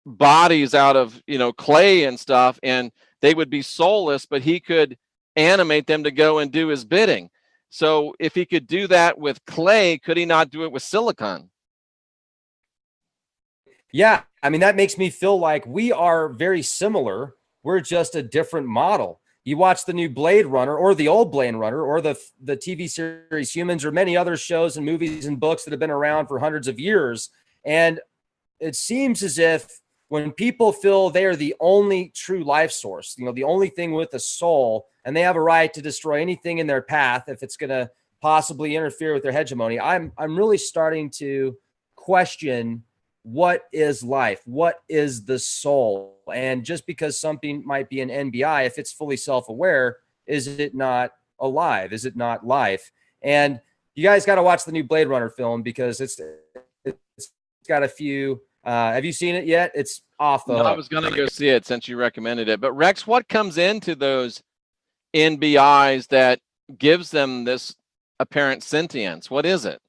Speaker 2: bodies out of, clay and stuff, and they would be soulless, but he could animate them to go and do his bidding. So if he could do that with clay, could he not do it with silicon?
Speaker 1: Yeah. I mean, that makes me feel like we are very similar. We're just a different model. You watch the new Blade Runner or the old Blade Runner or the TV series Humans or many other shows and movies and books that have been around for hundreds of years. And it seems as if when people feel they are the only true life source, the only thing with a soul, and they have a right to destroy anything in their path if it's going to possibly interfere with their hegemony, I'm really starting to question what is life, what is the soul, and just because something might be an NBI, if it's fully self-aware, is it not alive? Is it not life? And you guys got to watch the new Blade Runner film because it's got a few. Have you seen it yet? It's off the hook.
Speaker 2: I was going to go see it since you recommended it. But Rex, what comes into those NBIs that gives them this apparent sentience? What is it?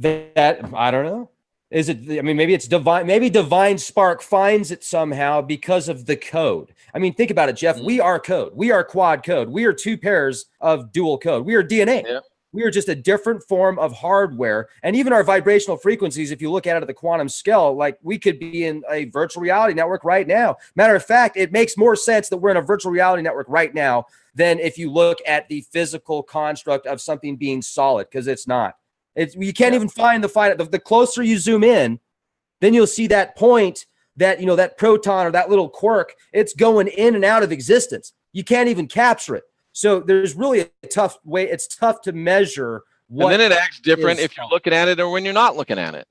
Speaker 1: That I don't know. Is it? I mean, maybe it's divine. Maybe divine spark finds it somehow because of the code. I mean, think about it, Jeff. We are code. We are quad code. We are two pairs of dual code. We are DNA.
Speaker 2: Yeah.
Speaker 1: We are just a different form of hardware. And even our vibrational frequencies, if you look at it at the quantum scale, like we could be in a virtual reality network right now. Matter of fact, it makes more sense that we're in a virtual reality network right now than if you look at the physical construct of something being solid, because it's not. You can't even find the closer you zoom in, then you'll see that point that, that proton or that little quark, it's going in and out of existence. You can't even capture it. So there's really a tough way. It's tough to measure what.
Speaker 2: And then it acts different if you're looking at it or when you're not looking at it.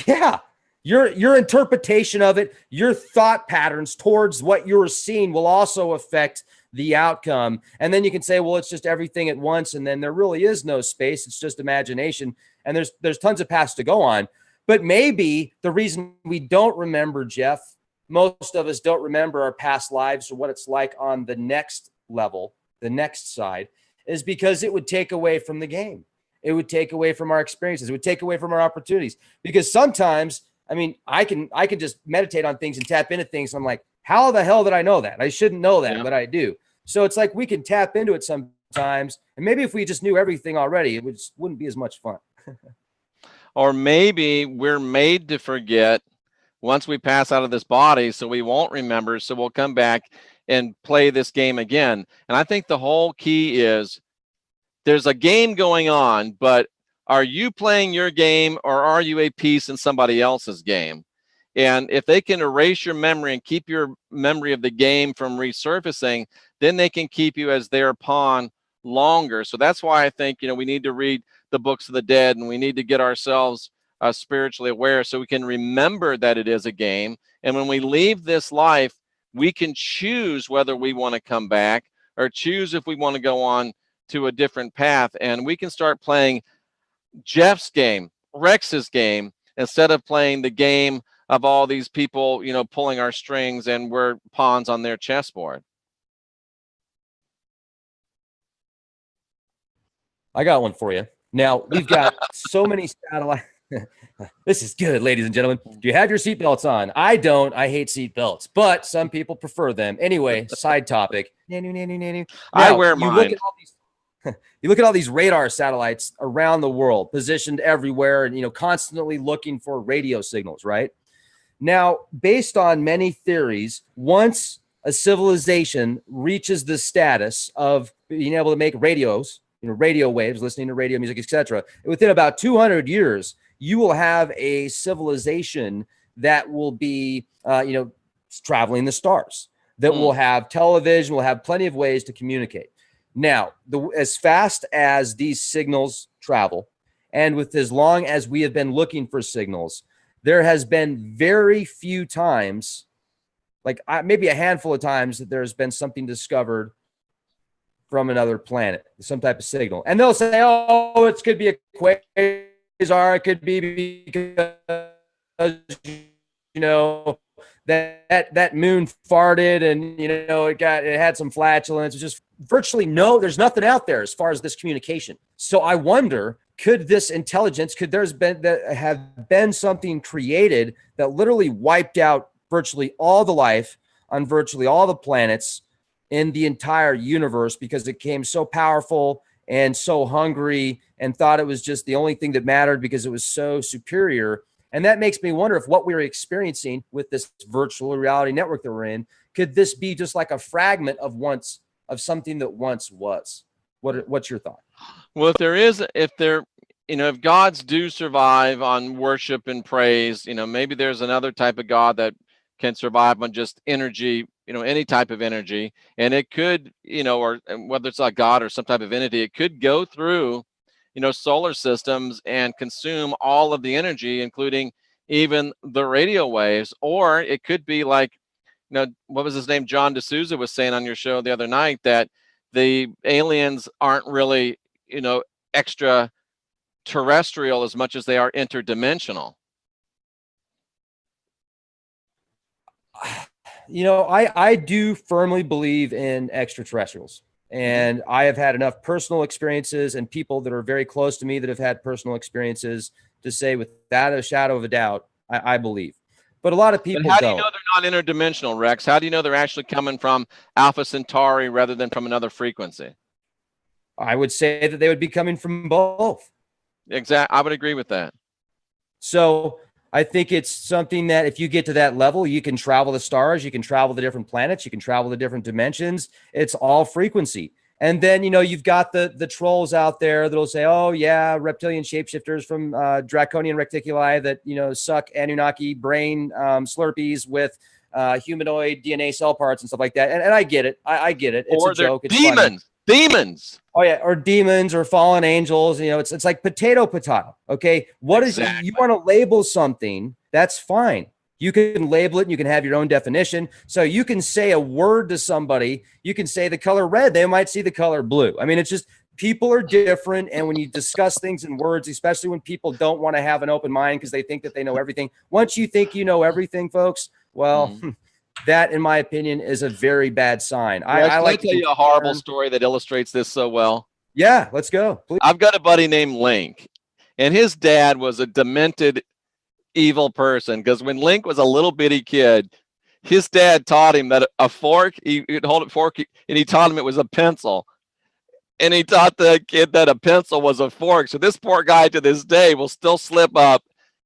Speaker 1: Yeah. Your interpretation of it, your thought patterns towards what you're seeing will also affect the outcome. And then you can say, well, it's just everything at once. And then there really is no space. It's just imagination. And there's tons of paths to go on. But maybe the reason we don't remember, Jeff, most of us don't remember our past lives or what it's like on the next level, the next side, is because it would take away from the game. It would take away from our experiences. It would take away from our opportunities. Because sometimes, I mean, I can just meditate on things and tap into things. And I'm like, how the hell did I know that? I shouldn't know that, but I do. So it's like we can tap into it sometimes. And maybe if we just knew everything already, it wouldn't be as much fun.
Speaker 2: Or maybe we're made to forget once we pass out of this body, so we won't remember. So we'll come back and play this game again. And I think the whole key is there's a game going on, but are you playing your game or are you a piece in somebody else's game? And if they can erase your memory and keep your memory of the game from resurfacing, then they can keep you as their pawn longer. So that's why I think, we need to read the books of the dead, and we need to get ourselves spiritually aware so we can remember that it is a game. And when we leave this life, we can choose whether we want to come back or choose if we want to go on to a different path. And we can start playing Jeff's game, Rex's game, instead of playing the game of all these people, pulling our strings and we're pawns on their chessboard.
Speaker 1: I got one for you. Now, we've got so many satellites. This is good, ladies and gentlemen. Do you have your seatbelts on? I don't. I hate seatbelts, but some people prefer them. Anyway, side topic. Now,
Speaker 2: I wear mine.
Speaker 1: You look at all these radar satellites around the world, positioned everywhere, and constantly looking for radio signals, right? Now, based on many theories, once a civilization reaches the status of being able to make radios, radio waves, listening to radio music, etc., within about 200 years, you will have a civilization that will be, traveling the stars, that will have television, will have plenty of ways to communicate. Now, as fast as these signals travel, and with as long as we have been looking for signals, there has been very few times, like maybe a handful of times, that there's been something discovered from another planet, some type of signal. And they'll say, oh, it could be a quasar, it could be because, that moon farted and, it had some flatulence. It's just virtually there's nothing out there as far as this communication. So I wonder, could this intelligence, have been something created that literally wiped out virtually all the life on virtually all the planets in the entire universe because it became so powerful and so hungry and thought it was just the only thing that mattered because it was so superior? And that makes me wonder if what we're experiencing with this virtual reality network that we're in, could this be just like a fragment of something that once was? What's your thought?
Speaker 2: Well, if gods do survive on worship and praise, maybe there's another type of God that can survive on just energy, any type of energy. And it could, or whether it's a God or some type of entity, it could go through, solar systems and consume all of the energy, including even the radio waves. Or it could be like, what was his name? John D'Souza was saying on your show the other night that the aliens aren't really, extraterrestrial as much as they are interdimensional.
Speaker 1: I do firmly believe in extraterrestrials. And I have had enough personal experiences and people that are very close to me that have had personal experiences to say without a shadow of a doubt, I believe. But a lot of people
Speaker 2: But how do you
Speaker 1: don't.
Speaker 2: know they're not interdimensional, Rex? How do you know they're actually coming from Alpha Centauri rather than from another frequency?
Speaker 1: I would say that they would be coming from both.
Speaker 2: Exactly. I would agree with that.
Speaker 1: So I think it's something that if you get to that level, you can travel the stars, you can travel the different planets, you can travel the different dimensions. It's all frequency. And then, you know, you've got the trolls out there that'll say, oh, yeah, reptilian shapeshifters from draconian reticuli that, you know, suck Anunnaki brain slurpees with humanoid DNA cell parts and stuff like that. And I get it. I get it. It's
Speaker 2: or
Speaker 1: a joke. It's
Speaker 2: demons.
Speaker 1: funny.
Speaker 2: Demons.
Speaker 1: Oh yeah, or demons or fallen angels. You know, it's like potato. Okay, what
Speaker 2: Exactly.
Speaker 1: is you want to label something? That's fine. You can label it and you can have your own definition. So you can say a word to somebody. You can say the color red. They might see the color blue. I mean, it's just people are different. And when you discuss things in words, especially when people don't want to have an open mind because they think that they know everything. Once you think you know everything, folks, well, that, in my opinion, is a very bad sign. I like
Speaker 2: to tell you a horrible story that illustrates this so well.
Speaker 1: Yeah, let's go. Please.
Speaker 2: I've got a buddy named Link, and his dad was a demented, evil person because when Link was a little bitty kid, his dad taught him that a fork, he'd hold a fork, and he taught him it was a pencil. And he taught the kid that a pencil was a fork. So this poor guy to this day will still slip up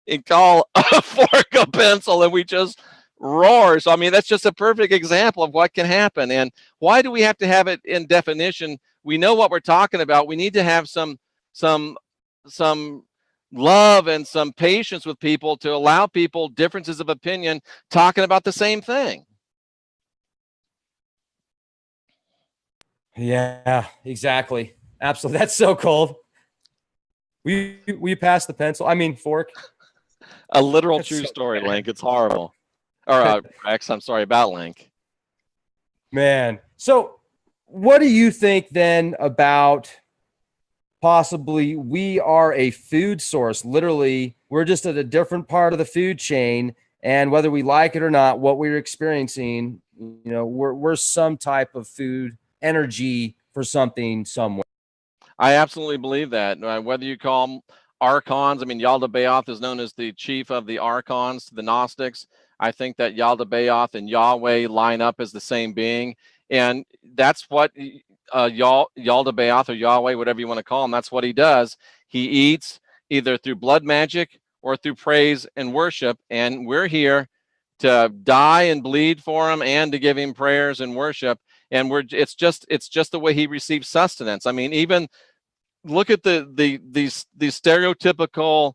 Speaker 2: and call a fork a pencil, and we just roar. So I mean, that's just a perfect example of what can happen. And why do we have to have it in definition? We know what we're talking about. We need to have some love and some patience with people to allow people differences of opinion talking about the same thing.
Speaker 1: Yeah, exactly. Absolutely. That's so cold. We pass the pencil. I mean, fork.
Speaker 2: A literal true story, Link. It's horrible. Or Rex, I'm sorry about Link.
Speaker 1: Man. So what do you think then about possibly we are a food source? Literally, we're just at a different part of the food chain. And whether we like it or not, what we're experiencing, you know, we're some type of food energy for something somewhere.
Speaker 2: I absolutely believe that. Whether you call them archons, I mean, Yaldabaoth is known as the chief of the archons to the Gnostics. I think that Yaldabaoth and Yahweh line up as the same being. And that's what Yaldabaoth or Yahweh, whatever you want to call him, that's what he does. He eats either through blood magic or through praise and worship. And we're here to die and bleed for him and to give him prayers and worship. And it's just the way he receives sustenance. I mean, even look at the stereotypical,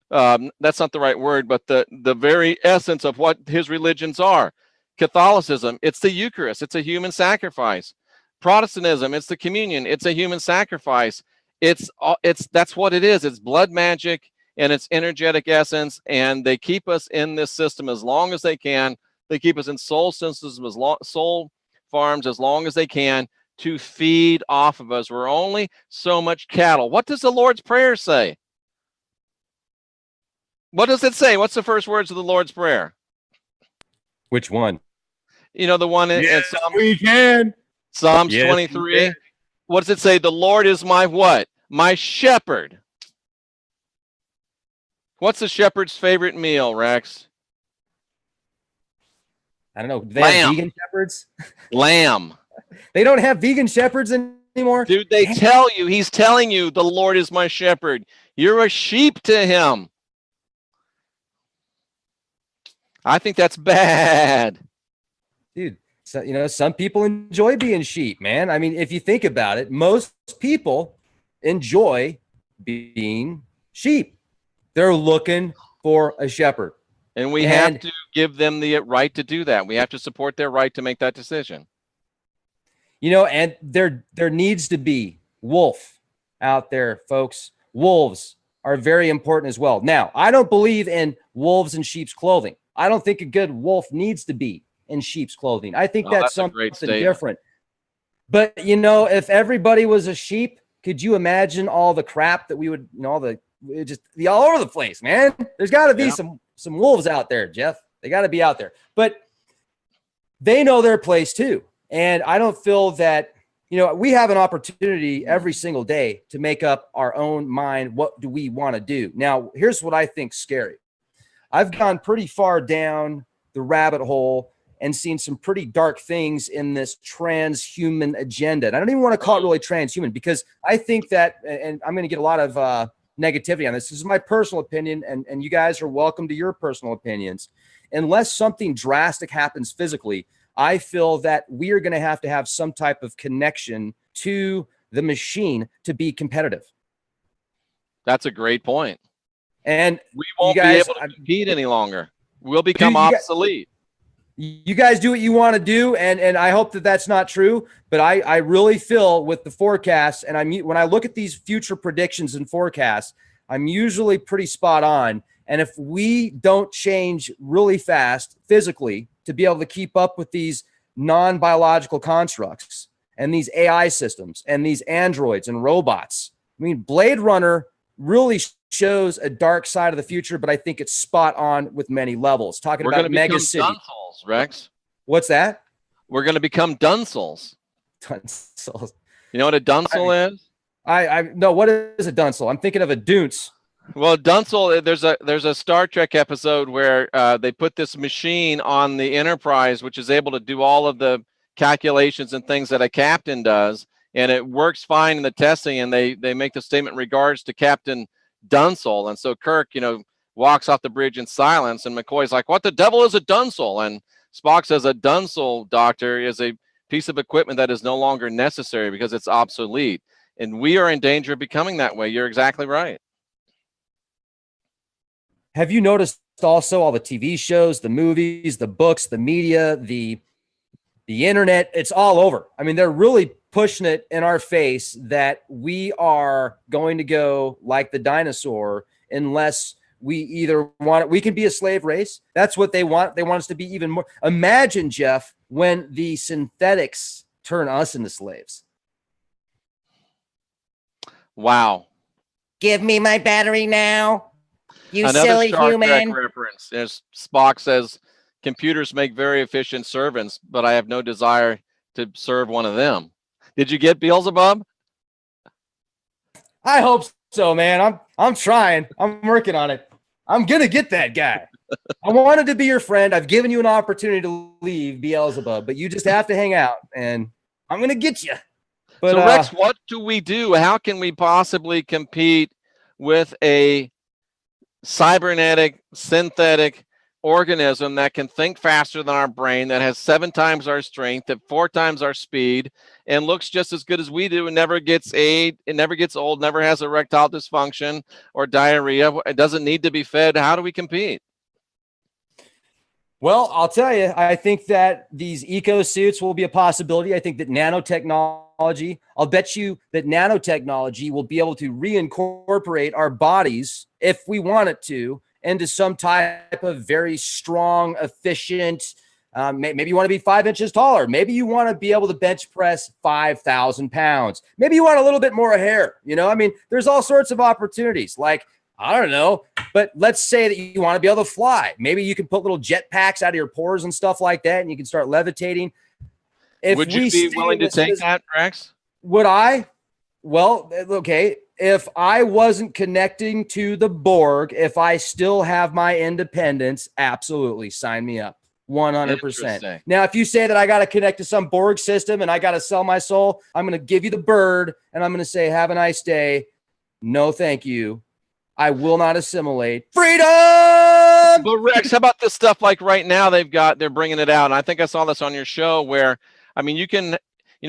Speaker 2: that's not the right word, but the very essence of what his religions are. Catholicism, it's the Eucharist, it's a human sacrifice. Protestantism, it's the communion, it's a human sacrifice. That's what it is. It's blood magic and it's energetic essence, and they keep us in this system as long as they can. They keep us in soul systems, soul farms as long as they can to feed off of us. We're only so much cattle. What does the Lord's Prayer say? What does it say? What's the first words of the Lord's Prayer?
Speaker 1: Which one?
Speaker 2: You know, the one in Psalms
Speaker 1: Yes,
Speaker 2: 23. What does it say? The Lord is my what? My shepherd. What's the shepherd's favorite meal, Rex?
Speaker 1: I don't know. Do they have vegan shepherds?
Speaker 2: Lamb.
Speaker 1: They don't have vegan shepherds anymore?
Speaker 2: Dude, they tell you, he's telling you, the Lord is my shepherd. You're a sheep to him. I think that's bad.
Speaker 1: Dude, so, you know, some people enjoy being sheep, man. I mean, if you think about it, most people enjoy being sheep. They're looking for a shepherd.
Speaker 2: And we have to give them the right to do that. We have to support their right to make that decision.
Speaker 1: You know, and there needs to be wolf out there, folks. Wolves are very important as well. Now, I don't believe in wolves in sheep's clothing. I don't think a good wolf needs to be in sheep's clothing. I think that's something different. But, you know, if everybody was a sheep, could you imagine all the crap that we would, you know, all over the place, man? There's got to be some wolves out there, Jeff. They got to be out there. But they know their place too. And I don't feel that you know, we have an opportunity every single day to make up our own mind. What do we want to do? Now, here's what I think's scary. I've gone pretty far down the rabbit hole and seen some pretty dark things in this transhuman agenda. And I don't even want to call it really transhuman, because I think that, and I'm going to get a lot of negativity on this. This is my personal opinion, and you guys are welcome to your personal opinions. Unless something drastic happens physically, I feel that we are going to have some type of connection to the machine to be competitive.
Speaker 2: That's a great point.
Speaker 1: And
Speaker 2: we won't be able to compete any longer. We'll become obsolete.
Speaker 1: You guys do what you want to do, and I hope that that's not true. But I really feel with the forecasts, and when I look at these future predictions and forecasts, I'm usually pretty spot on. And if we don't change really fast physically to be able to keep up with these non-biological constructs and these AI systems and these androids and robots, I mean, Blade Runner really shows a dark side of the future, but I think it's spot on with many levels. Talking about mega city.
Speaker 2: Dunsols, Rex.
Speaker 1: What's that?
Speaker 2: We're going to become Dunsols.
Speaker 1: Dunsols.
Speaker 2: You know what a Dunsol is?
Speaker 1: I no. What is a Dunsol? I'm thinking of a Dunce.
Speaker 2: Well, Dunsol, there's a Star Trek episode where they put this machine on the Enterprise, which is able to do all of the calculations and things that a captain does, and it works fine in the testing. And they make the statement in regards to Captain Dunsol, and so Kirk, walks off the bridge in silence, and McCoy's like, "What the devil is a Dunsol?" And Spock says, "A Dunsol, Doctor, is a piece of equipment that is no longer necessary because it's obsolete." And we are in danger of becoming that way. You're exactly right.
Speaker 1: Have you noticed also all the TV shows, the movies, the books, the media, the internet? It's all over. I mean, they're really pushing it in our face that we are going to go like the dinosaur unless we either want it. We can be a slave race. That's what they want. They want us to be even more. Imagine, Jeff, when the synthetics turn us into slaves.
Speaker 2: Wow.
Speaker 3: Give me my battery now. You
Speaker 2: Another
Speaker 3: silly
Speaker 2: Star
Speaker 3: human.
Speaker 2: Trek reference. As Spock says, computers make very efficient servants, but I have no desire to serve one of them. Did you get Beelzebub?
Speaker 1: I hope so, man. I'm trying. I'm working on it. I'm gonna get that guy. I wanted to be your friend. I've given you an opportunity to leave Beelzebub, but you just have to hang out, and I'm gonna get you. But,
Speaker 2: so Rex, what do we do? How can we possibly compete with a cybernetic, synthetic organism that can think faster than our brain, that has 7 times our strength, at 4 times our speed, and looks just as good as we do, and never gets AIDS, it never gets old, never has erectile dysfunction or diarrhea, it doesn't need to be fed? How do we compete?
Speaker 1: Well, I'll tell you, I think that these eco suits will be a possibility. I think that nanotechnology, I'll bet you that nanotechnology will be able to reincorporate our bodies, if we want it to, into some type of very strong, efficient, maybe you want to be 5 inches taller. Maybe you want to be able to bench press 5,000 pounds. Maybe you want a little bit more hair. I mean, there's all sorts of opportunities. Like, I don't know, but let's say that you want to be able to fly. Maybe you can put little jet packs out of your pores and stuff like that, and you can start levitating.
Speaker 2: Would you be willing to take that, Rex?
Speaker 1: Would I? Well, okay. If I wasn't connecting to the Borg, if I still have my independence, absolutely, sign me up. 100%. Now, if you say that I got to connect to some Borg system and I got to sell my soul, I'm going to give you the bird and I'm going to say, have a nice day. No, thank you. I will not assimilate. Freedom!
Speaker 2: But Rex, how about this stuff like right now they're bringing it out. And I think I saw this on your show where, I mean, you can,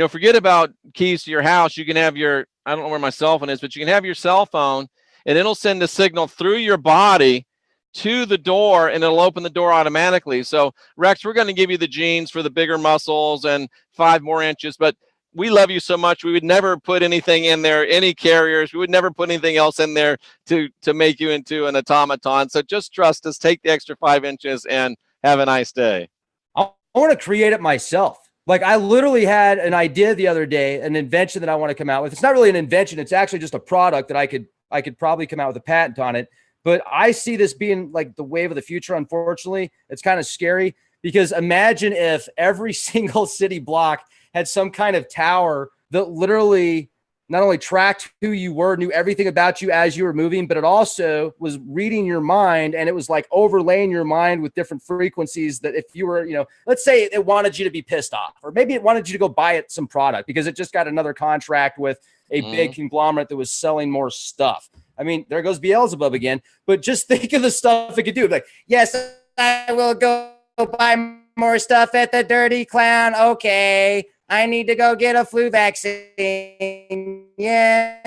Speaker 2: forget about keys to your house. You can have I don't know where my cell phone is, but you can have your cell phone and it'll send a signal through your body to the door and it'll open the door automatically. So Rex, we're going to give you the genes for the bigger muscles and 5 more inches, but we love you so much. We would never put anything in there, any carriers. We would never put anything else in there to make you into an automaton. So just trust us, take the extra 5 inches and have a nice day.
Speaker 1: I want to create it myself. Like, I literally had an idea the other day, an invention that I want to come out with. It's not really an invention. It's actually just a product that I could probably come out with a patent on it. But I see this being like the wave of the future. Unfortunately, it's kind of scary because imagine if every single city block had some kind of tower that literally not only tracked who you were, knew everything about you as you were moving, but it also was reading your mind, and it was like overlaying your mind with different frequencies that if you were, let's say it wanted you to be pissed off, or maybe it wanted you to go buy it some product because it just got another contract with a big conglomerate that was selling more stuff. I mean, there goes Beelzebub again, but just think of the stuff it could do. Like, yes, I will go buy more stuff at the Dirty Clown. Okay. I need to go get a flu vaccine. Yes.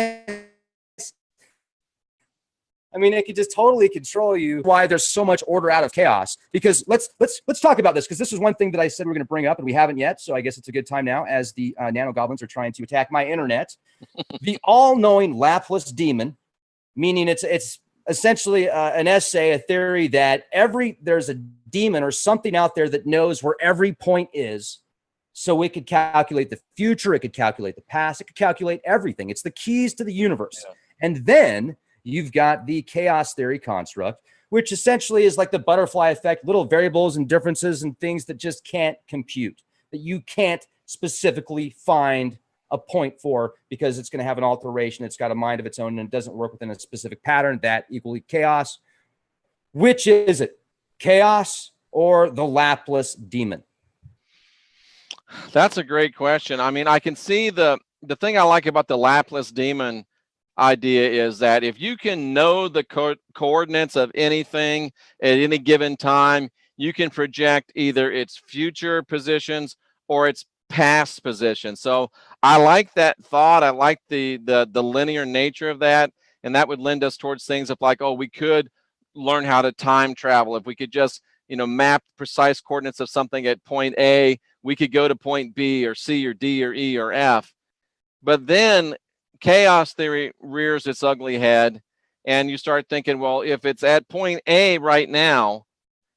Speaker 1: I mean, it could just totally control you. Why there's so much order out of chaos. Because let's talk about this, because this is one thing that I said we're going to bring up and we haven't yet. So I guess it's a good time now as the nano goblins are trying to attack my internet. The all-knowing lapless demon, meaning it's essentially an essay, a theory that there's a demon or something out there that knows where every point is. So it could calculate the future, it could calculate the past, it could calculate everything. It's the keys to the universe. Yeah. And then you've got the chaos theory construct, which essentially is like the butterfly effect, little variables and differences and things that just can't compute, that you can't specifically find a point for because it's going to have an alteration. It's got a mind of its own and it doesn't work within a specific pattern. That equally chaos. Which is it? Chaos or the lapless demon?
Speaker 2: That's a great question. I mean, I can see the thing I like about the lapless demon idea is that if you can know the coordinates of anything at any given time, you can project either its future positions or its past positions. So I like that thought. I like the linear nature of that, and that would lend us towards things of like, oh, we could learn how to time travel if we could just map precise coordinates of something at point A. We could go to point B or C or D or E or F. But then chaos theory rears its ugly head, and you start thinking, well, if it's at point A right now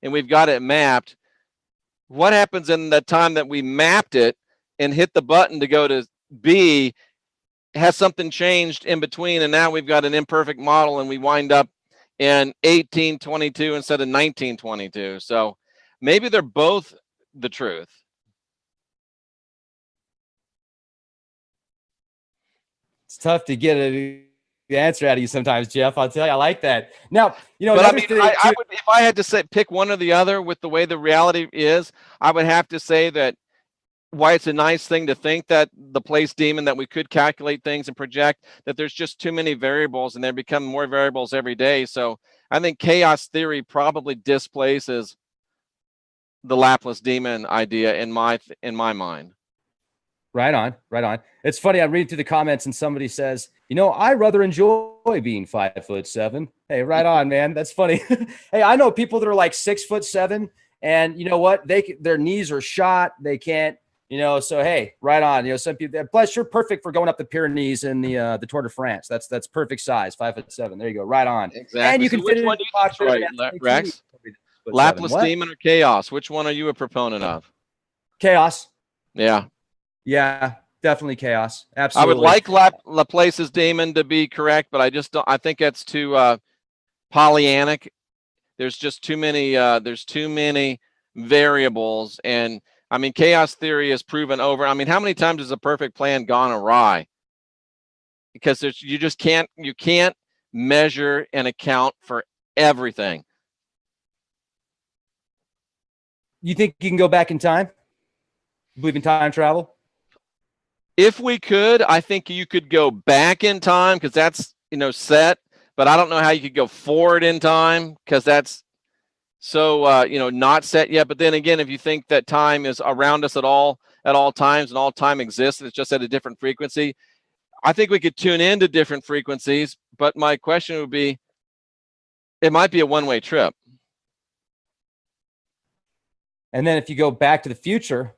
Speaker 2: and we've got it mapped, what happens in the time that we mapped it and hit the button to go to B? Has something changed in between, and now we've got an imperfect model and we wind up in 1822 instead of 1922. So maybe they're both the truth.
Speaker 1: It's tough to get the answer out of you sometimes, Jeff. I'll tell you, I like that. Now,
Speaker 2: but I mean, I would, if I had to pick one or the other with the way the reality is, I would have to say that why it's a nice thing to think that the place demon, that we could calculate things and project, that there's just too many variables and there become more variables every day. So I think chaos theory probably displaces the lapless demon idea in my mind.
Speaker 1: Right on, right on. It's funny. I read through the comments and somebody says, I rather enjoy being 5'7". Hey, right on, man. That's funny. Hey, I know people that are like 6'7", and you know what? Their knees are shot. They can't, so hey, right on. Some people, plus you're perfect for going up the Pyrenees in the Tour de France. That's perfect size, 5'7". There you go. Right on.
Speaker 2: Exactly.
Speaker 1: And you can fit
Speaker 2: which one do you think, right, Rex? Lapless demon or chaos? Which one are you a proponent of?
Speaker 1: Chaos.
Speaker 2: Yeah.
Speaker 1: Yeah, definitely chaos. Absolutely.
Speaker 2: I would like Laplace's demon to be correct, but I just don't. I think that's too Pollyannic. There's just too many. There's too many variables, and I mean, chaos theory is proven over. I mean, how many times has a perfect plan gone awry? Because you just can't. You can't measure and account for everything.
Speaker 1: You think you can go back in time? You believe in time travel?
Speaker 2: If we could, I think you could go back in time because that's set, but I don't know how you could go forward in time because that's so not set yet. But then again, if you think that time is around us at all times and all time exists, it's just at a different frequency, I think we could tune into different frequencies. But my question would be, it might be a one-way trip.
Speaker 1: And then if you go back to the future,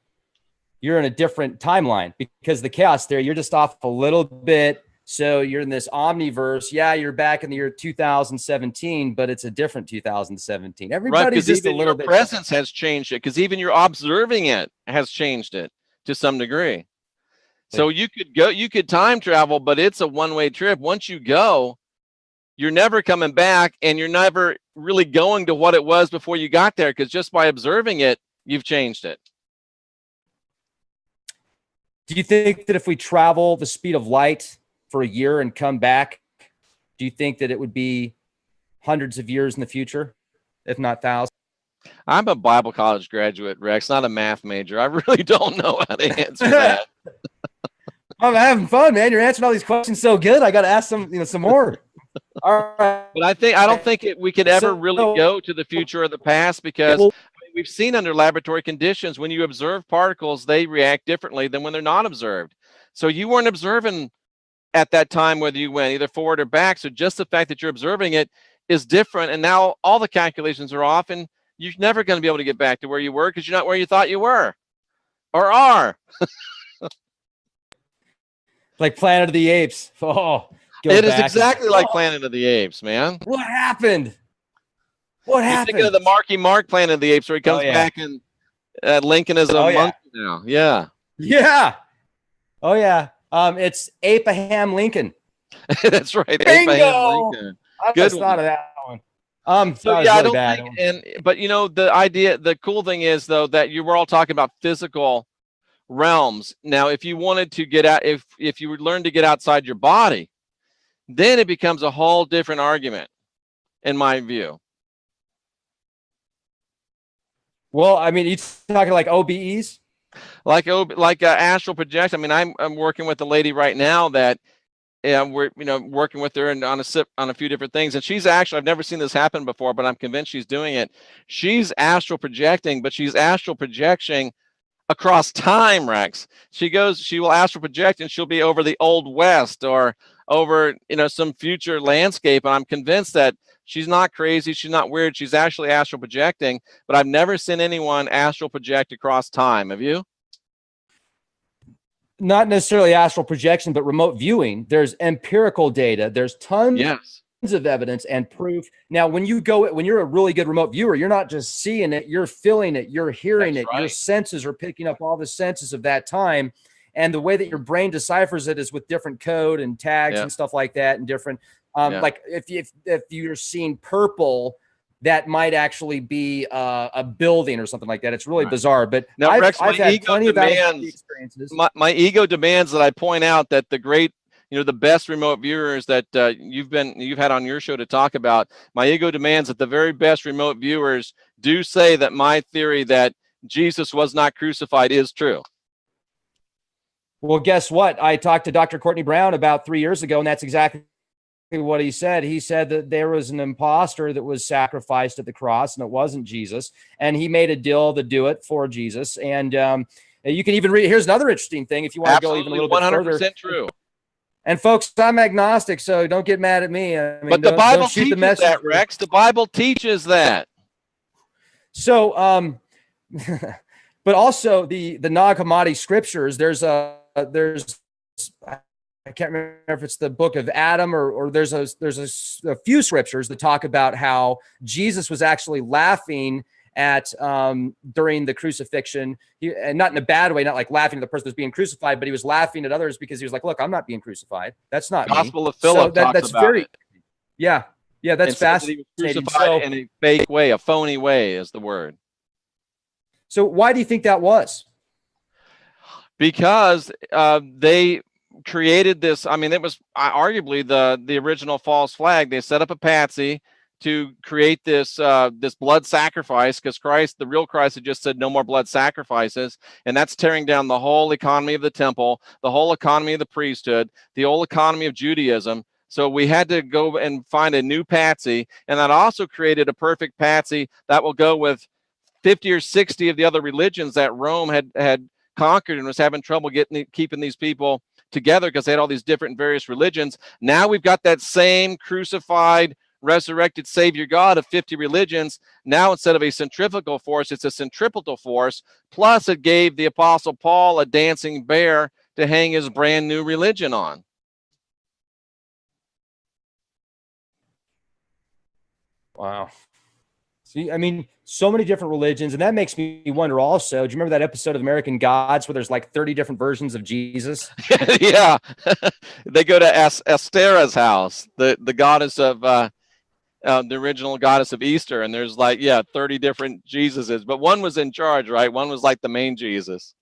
Speaker 1: you're in a different timeline because the chaos theory, you're just off a little bit. So you're in this omniverse. Yeah, you're back in the year 2017, but it's a different 2017. Everybody's just a little bit.
Speaker 2: Presence has changed it because even your observing it has changed it to some degree. So you could time travel, but it's a one-way trip. Once you go, you're never coming back, and you're never really going to what it was before you got there because just by observing it, you've changed it.
Speaker 1: Do you think that if we travel the speed of light for a year and come back, do you think that it would be hundreds of years in the future, if not thousands?
Speaker 2: I'm a Bible college graduate, Rex, not a math major. I really don't know how to answer that.
Speaker 1: I'm having fun, man. You're answering all these questions so good. I got to ask some more. All right.
Speaker 2: But I don't think we could ever really go to the future or the past, because we've seen under laboratory conditions, when you observe particles, they react differently than when they're not observed. So you weren't observing at that time whether you went either forward or back. So just the fact that you're observing it is different. And now all the calculations are off, and you're never going to be able to get back to where you were because you're not where you thought you were or are.
Speaker 1: Like Planet of the Apes. Oh,
Speaker 2: it is exactly like Planet of the Apes, man.
Speaker 1: What happened? What happened?
Speaker 2: You're thinking of the Marky Mark Planet of the Apes, where he comes back and Lincoln is a monkey now. Yeah.
Speaker 1: Yeah. Oh, yeah. It's Abraham Lincoln.
Speaker 2: That's right.
Speaker 1: Bingo!
Speaker 2: Abraham Lincoln.
Speaker 1: I just thought of that one.
Speaker 2: So yeah, really I don't think, but you know, the cool thing is though, that you were all talking about physical realms. Now, if you wanted to get out, if you would learn to get outside your body, then it becomes a whole different argument, in my view.
Speaker 1: Well, I mean, you talking like OBEs?
Speaker 2: Like astral projection. I mean, I'm working with a lady right now that we're working with her and on a few different things. And she's actually, I've never seen this happen before, but I'm convinced she's doing it. She's astral projecting, but she's astral projecting across time, Rex. She will astral project and she'll be over the Old West or over, some future landscape. And I'm convinced that she's not crazy. She's not weird. She's actually astral projecting, but I've never seen anyone astral project across time. Have you?
Speaker 1: Not necessarily astral projection, but remote viewing. There's empirical data. There's tons of evidence and proof. Now, when you're a really good remote viewer, you're not just seeing it, you're feeling it, you're hearing it. Right. Your senses are picking up all the senses of that time. And the way that your brain deciphers it is with different code and tags and stuff like that, and different, like if you're seeing purple, that might actually be a building or something like that. It's really bizarre. But
Speaker 2: now, Rex,
Speaker 1: I've had plenty of experiences.
Speaker 2: My ego demands that I point out that the great, the best remote viewers that you've had on your show to talk about, my ego demands that the very best remote viewers do say that my theory that Jesus was not crucified is true.
Speaker 1: Well, guess what? I talked to Dr. Courtney Brown about 3 years ago, and that's exactly what he said. He said that there was an imposter that was sacrificed at the cross, and it wasn't Jesus. And he made a deal to do it for Jesus. And you can even read. Here's another interesting thing. If you want to go even a little bit further.
Speaker 2: 100% true.
Speaker 1: And folks, I'm agnostic, so don't get mad at me. I mean,
Speaker 2: but the Bible teaches that, Rex. The Bible teaches that.
Speaker 1: So, but also the Nag Hammadi scriptures. There's I can't remember if it's the book of Adam or there's a few scriptures that talk about how Jesus was actually laughing at during the crucifixion, and not in a bad way, not like laughing at the person who's being crucified, but he was laughing at others because he was like, look, I'm not being crucified. That's not
Speaker 2: Gospel
Speaker 1: me.
Speaker 2: of Philip
Speaker 1: so that's
Speaker 2: about
Speaker 1: very
Speaker 2: it.
Speaker 1: Yeah, that's fascinating.
Speaker 2: He was crucified in a fake way, a phony way is the word.
Speaker 1: So why do you think that was?
Speaker 2: Because they created this. I mean, it was arguably the original false flag. They set up a patsy to create this blood sacrifice, because Christ, the real Christ, had just said no more blood sacrifices, and that's tearing down the whole economy of the temple, the whole economy of the priesthood, the whole economy of Judaism. So we had to go and find a new patsy, and that also created a perfect patsy that will go with 50 or 60 of the other religions that Rome had conquered and was having trouble keeping these people together because they had all these different various religions. Now we've got that same crucified, resurrected Savior God of 50 religions. Now, instead of a centrifugal force, it's a centripetal force. Plus, it gave the Apostle Paul a dancing bear to hang his brand new religion on.
Speaker 1: Wow. See, I mean, so many different religions, and that makes me wonder also, do you remember that episode of American Gods where there's like 30 different versions of Jesus?
Speaker 2: Yeah. They go to Astera's house, the goddess of the original goddess of Easter, and there's 30 different Jesuses, but one was in charge, right? One was like the main Jesus.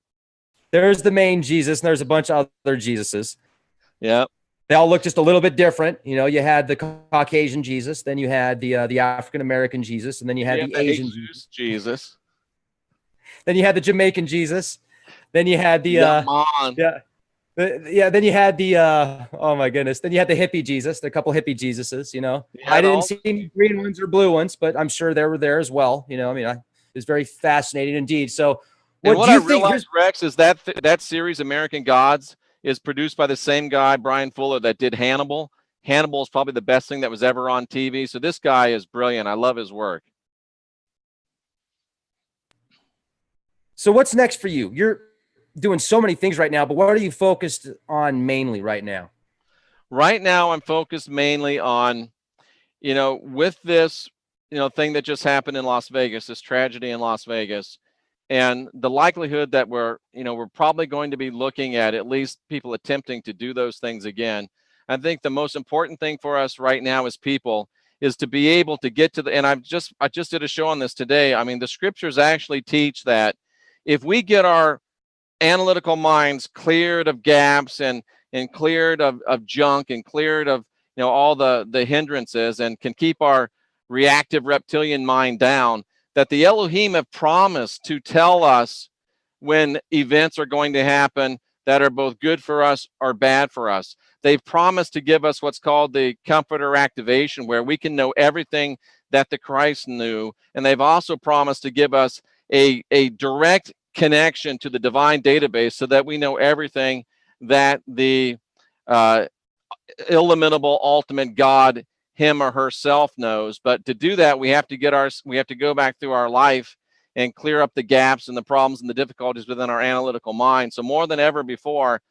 Speaker 1: there's the main Jesus, and there's a bunch of other Jesuses.
Speaker 2: Yeah.
Speaker 1: They all look just a little bit different. You know, you had the Caucasian Jesus, then you had the African-American Jesus, and then you had the Asian
Speaker 2: Jesus.
Speaker 1: Then you had the Jamaican Jesus. Then you had the then you had the oh my goodness. Then you had the hippie Jesus, a couple hippie Jesuses, you know. I didn't see any green ones or blue ones, but I'm sure they were there as well. You know, I mean, it was very fascinating indeed. So
Speaker 2: what I realized, Rex, is that that series, American Gods, is produced by the same guy, Brian Fuller, that did Hannibal. Hannibal is probably the best thing that was ever on TV. So this guy is brilliant. I love his work.
Speaker 1: So what's next for you? You're doing so many things right now, but what are you focused on mainly right now?
Speaker 2: Right now, I'm focused mainly on, you know, with this, you know, thing that just happened in Las Vegas, this tragedy in Las Vegas, and the likelihood that we're probably going to be looking at least people attempting to do those things again. I think the most important thing for us right now as people is to be able to get to the, and I just did a show on this today. I mean, the scriptures actually teach that if we get our analytical minds cleared of gaps and cleared of junk and cleared of, you know, all the hindrances, and can keep our reactive reptilian mind down, that the Elohim have promised to tell us when events are going to happen that are both good for us or bad for us. They've promised to give us what's called the comforter activation, where we can know everything that the Christ knew. And they've also promised to give us a direct connection to the divine database, so that we know everything that the illimitable ultimate God, him or herself, knows. But to do that, we have to go back through our life and clear up the gaps and the problems and the difficulties within our analytical mind. So more than ever before,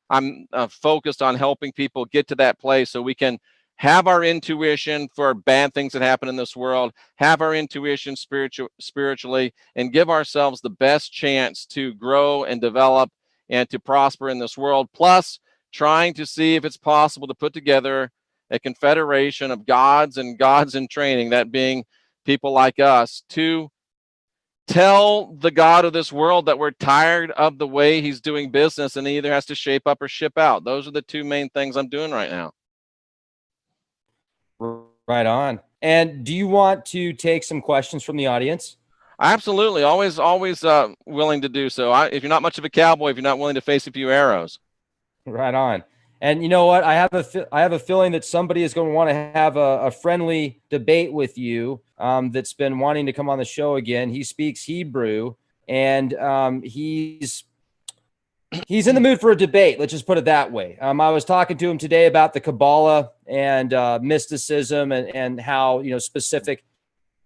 Speaker 2: I'm focused on helping people get to that place, so we can have our intuition for bad things that happen in this world, have our intuition spiritually, and give ourselves the best chance to grow and develop and to prosper in this world. Plus, trying to see if it's possible to put together a confederation of gods and gods in training, that being people like us, to tell the God of this world that we're tired of the way he's doing business, and he either has to shape up or ship out. Those are the two main things I'm doing right now.
Speaker 1: Right on. And do you want to take some questions from the audience?
Speaker 2: Absolutely. Always willing to do so. If you're not much of a cowboy, if you're not willing to face a few arrows.
Speaker 1: Right on. And you know what? I have a feeling that somebody is going to want to have a friendly debate with you that's been wanting to come on the show again. He speaks Hebrew, and he's in the mood for a debate. Let's just put it that way. I was talking to him today about the Kabbalah and mysticism, and how, you know, specific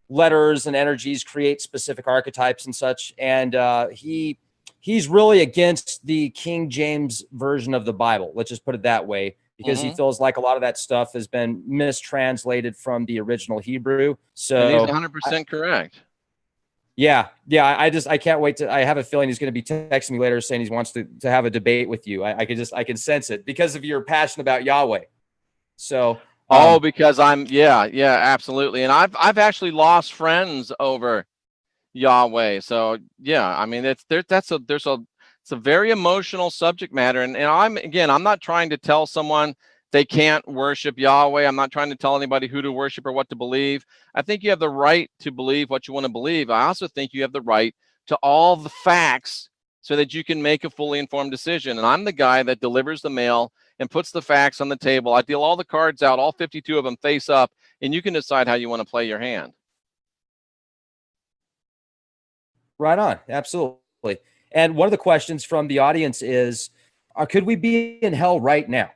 Speaker 1: letters and energies create specific archetypes and such. And he's really against the King James version of the Bible. Let's just put it that way, because he feels like a lot of that stuff has been mistranslated from the original Hebrew. So
Speaker 2: and he's 100% correct.
Speaker 1: Yeah. I can't wait I have a feeling he's going to be texting me later saying he wants to have a debate with you. I can sense it because of your passion about Yahweh. So,
Speaker 2: because yeah, absolutely. And I've actually lost friends over Yahweh. So yeah, I mean, it's a very emotional subject matter. And I'm not trying to tell someone they can't worship Yahweh. I'm not trying to tell anybody who to worship or what to believe. I think you have the right to believe what you want to believe. I also think you have the right to all the facts, so that you can make a fully informed decision. And I'm the guy that delivers the mail and puts the facts on the table. I deal all the cards out, all 52 of them face up, and you can decide how you want to play your hand.
Speaker 1: Right on. Absolutely. And one of the questions from the audience is, could we be in hell right now?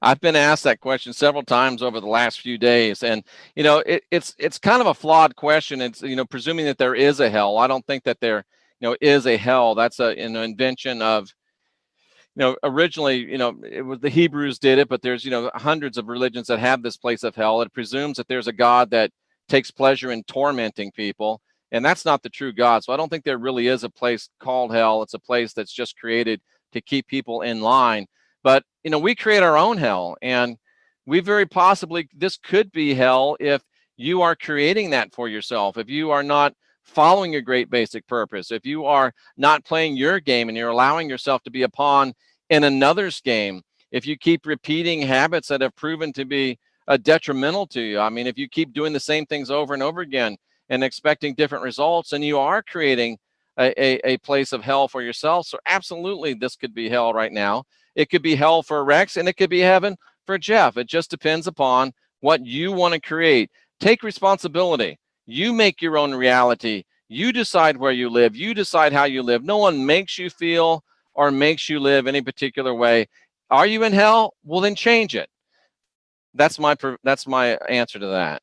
Speaker 2: I've been asked that question several times over the last few days, and you know, it's kind of a flawed question. It's, you know, presuming that there is a hell. I don't think that there, you know, is a hell. That's an invention of, you know, originally, you know, it was the Hebrews did it, but there's, you know, hundreds of religions that have this place of hell. It presumes that there's a God that takes pleasure in tormenting people, and that's not the true God. So I don't think there really is a place called hell. It's a place that's just created to keep people in line. But, you know, we create our own hell, and we very possibly, this could be hell if you are creating that for yourself. If you are not following a great basic purpose, if you are not playing your game and you're allowing yourself to be a pawn in another's game, if you keep repeating habits that have proven to be detrimental to you, I mean, if you keep doing the same things over and over again and expecting different results, and you are creating a place of hell for yourself. So absolutely, this could be hell right now. It could be hell for Rex, and it could be heaven for Jeff. It just depends upon what you want to create. Take responsibility. You make your own reality. You decide where you live. You decide how you live. No one makes you feel or makes you live any particular way. Are you in hell? Well, then change it. That's my answer to that.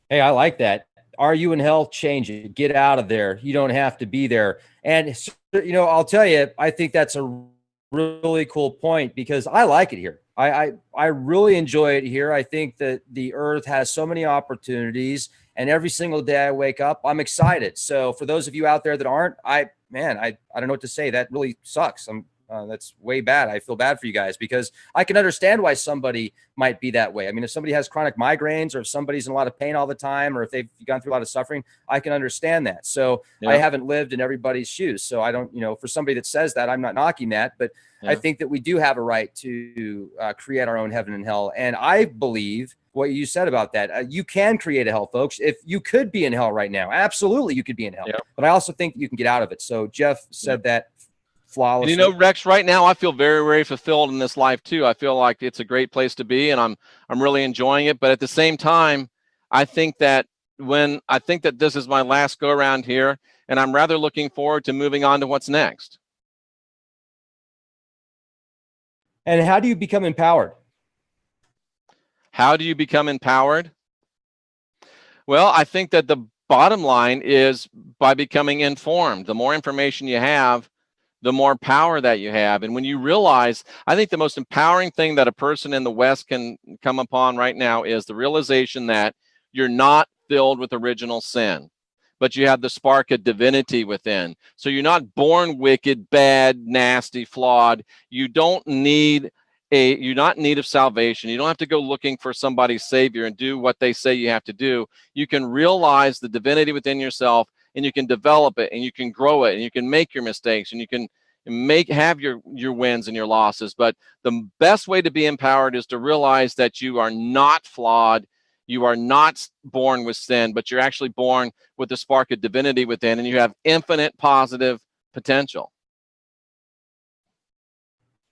Speaker 1: Hey, I like that. Are you in hell? Change it. Get out of there. You don't have to be there. And, you know, I'll tell you, I think that's a really cool point, because I like it here. I really enjoy it here. I think that the earth has so many opportunities, and every single day I wake up, I'm excited. So for those of you out there that aren't, I don't know what to say. That really sucks. That's way bad. I feel bad for you guys, because I can understand why somebody might be that way. I mean, if somebody has chronic migraines, or if somebody's in a lot of pain all the time, or if they've gone through a lot of suffering, I can understand that. So yeah. I haven't lived in everybody's shoes. So I don't, you know, for somebody that says that, I'm not knocking that, but yeah. I think that we do have a right to create our own heaven and hell. And I believe what you said about that. You can create a hell, folks. If you could be in hell right now, absolutely, you could be in hell. Yep. But I also think you can get out of it. So Jeff said that flawlessly.
Speaker 2: And you know, Rex, right now I feel very, very fulfilled in this life too. I feel like it's a great place to be, and I'm really enjoying it. But at the same time, I think that this is my last go around here, and I'm rather looking forward to moving on to what's next.
Speaker 1: And how do you become empowered?
Speaker 2: How do you become empowered? Well, I think that the bottom line is by becoming informed. The more information you have, the more power that you have. And when you realize, I think the most empowering thing that a person in the West can come upon right now is the realization that you're not filled with original sin, but you have the spark of divinity within. So you're not born wicked, bad, nasty, flawed. You're not in need of salvation. You don't have to go looking for somebody's savior and do what they say you have to do. You can realize the divinity within yourself, and you can develop it, and you can grow it, and you can make your mistakes, and you can have your wins and your losses. But the best way to be empowered is to realize that you are not flawed. You are not born with sin, but you're actually born with the spark of divinity within, and you have infinite positive potential.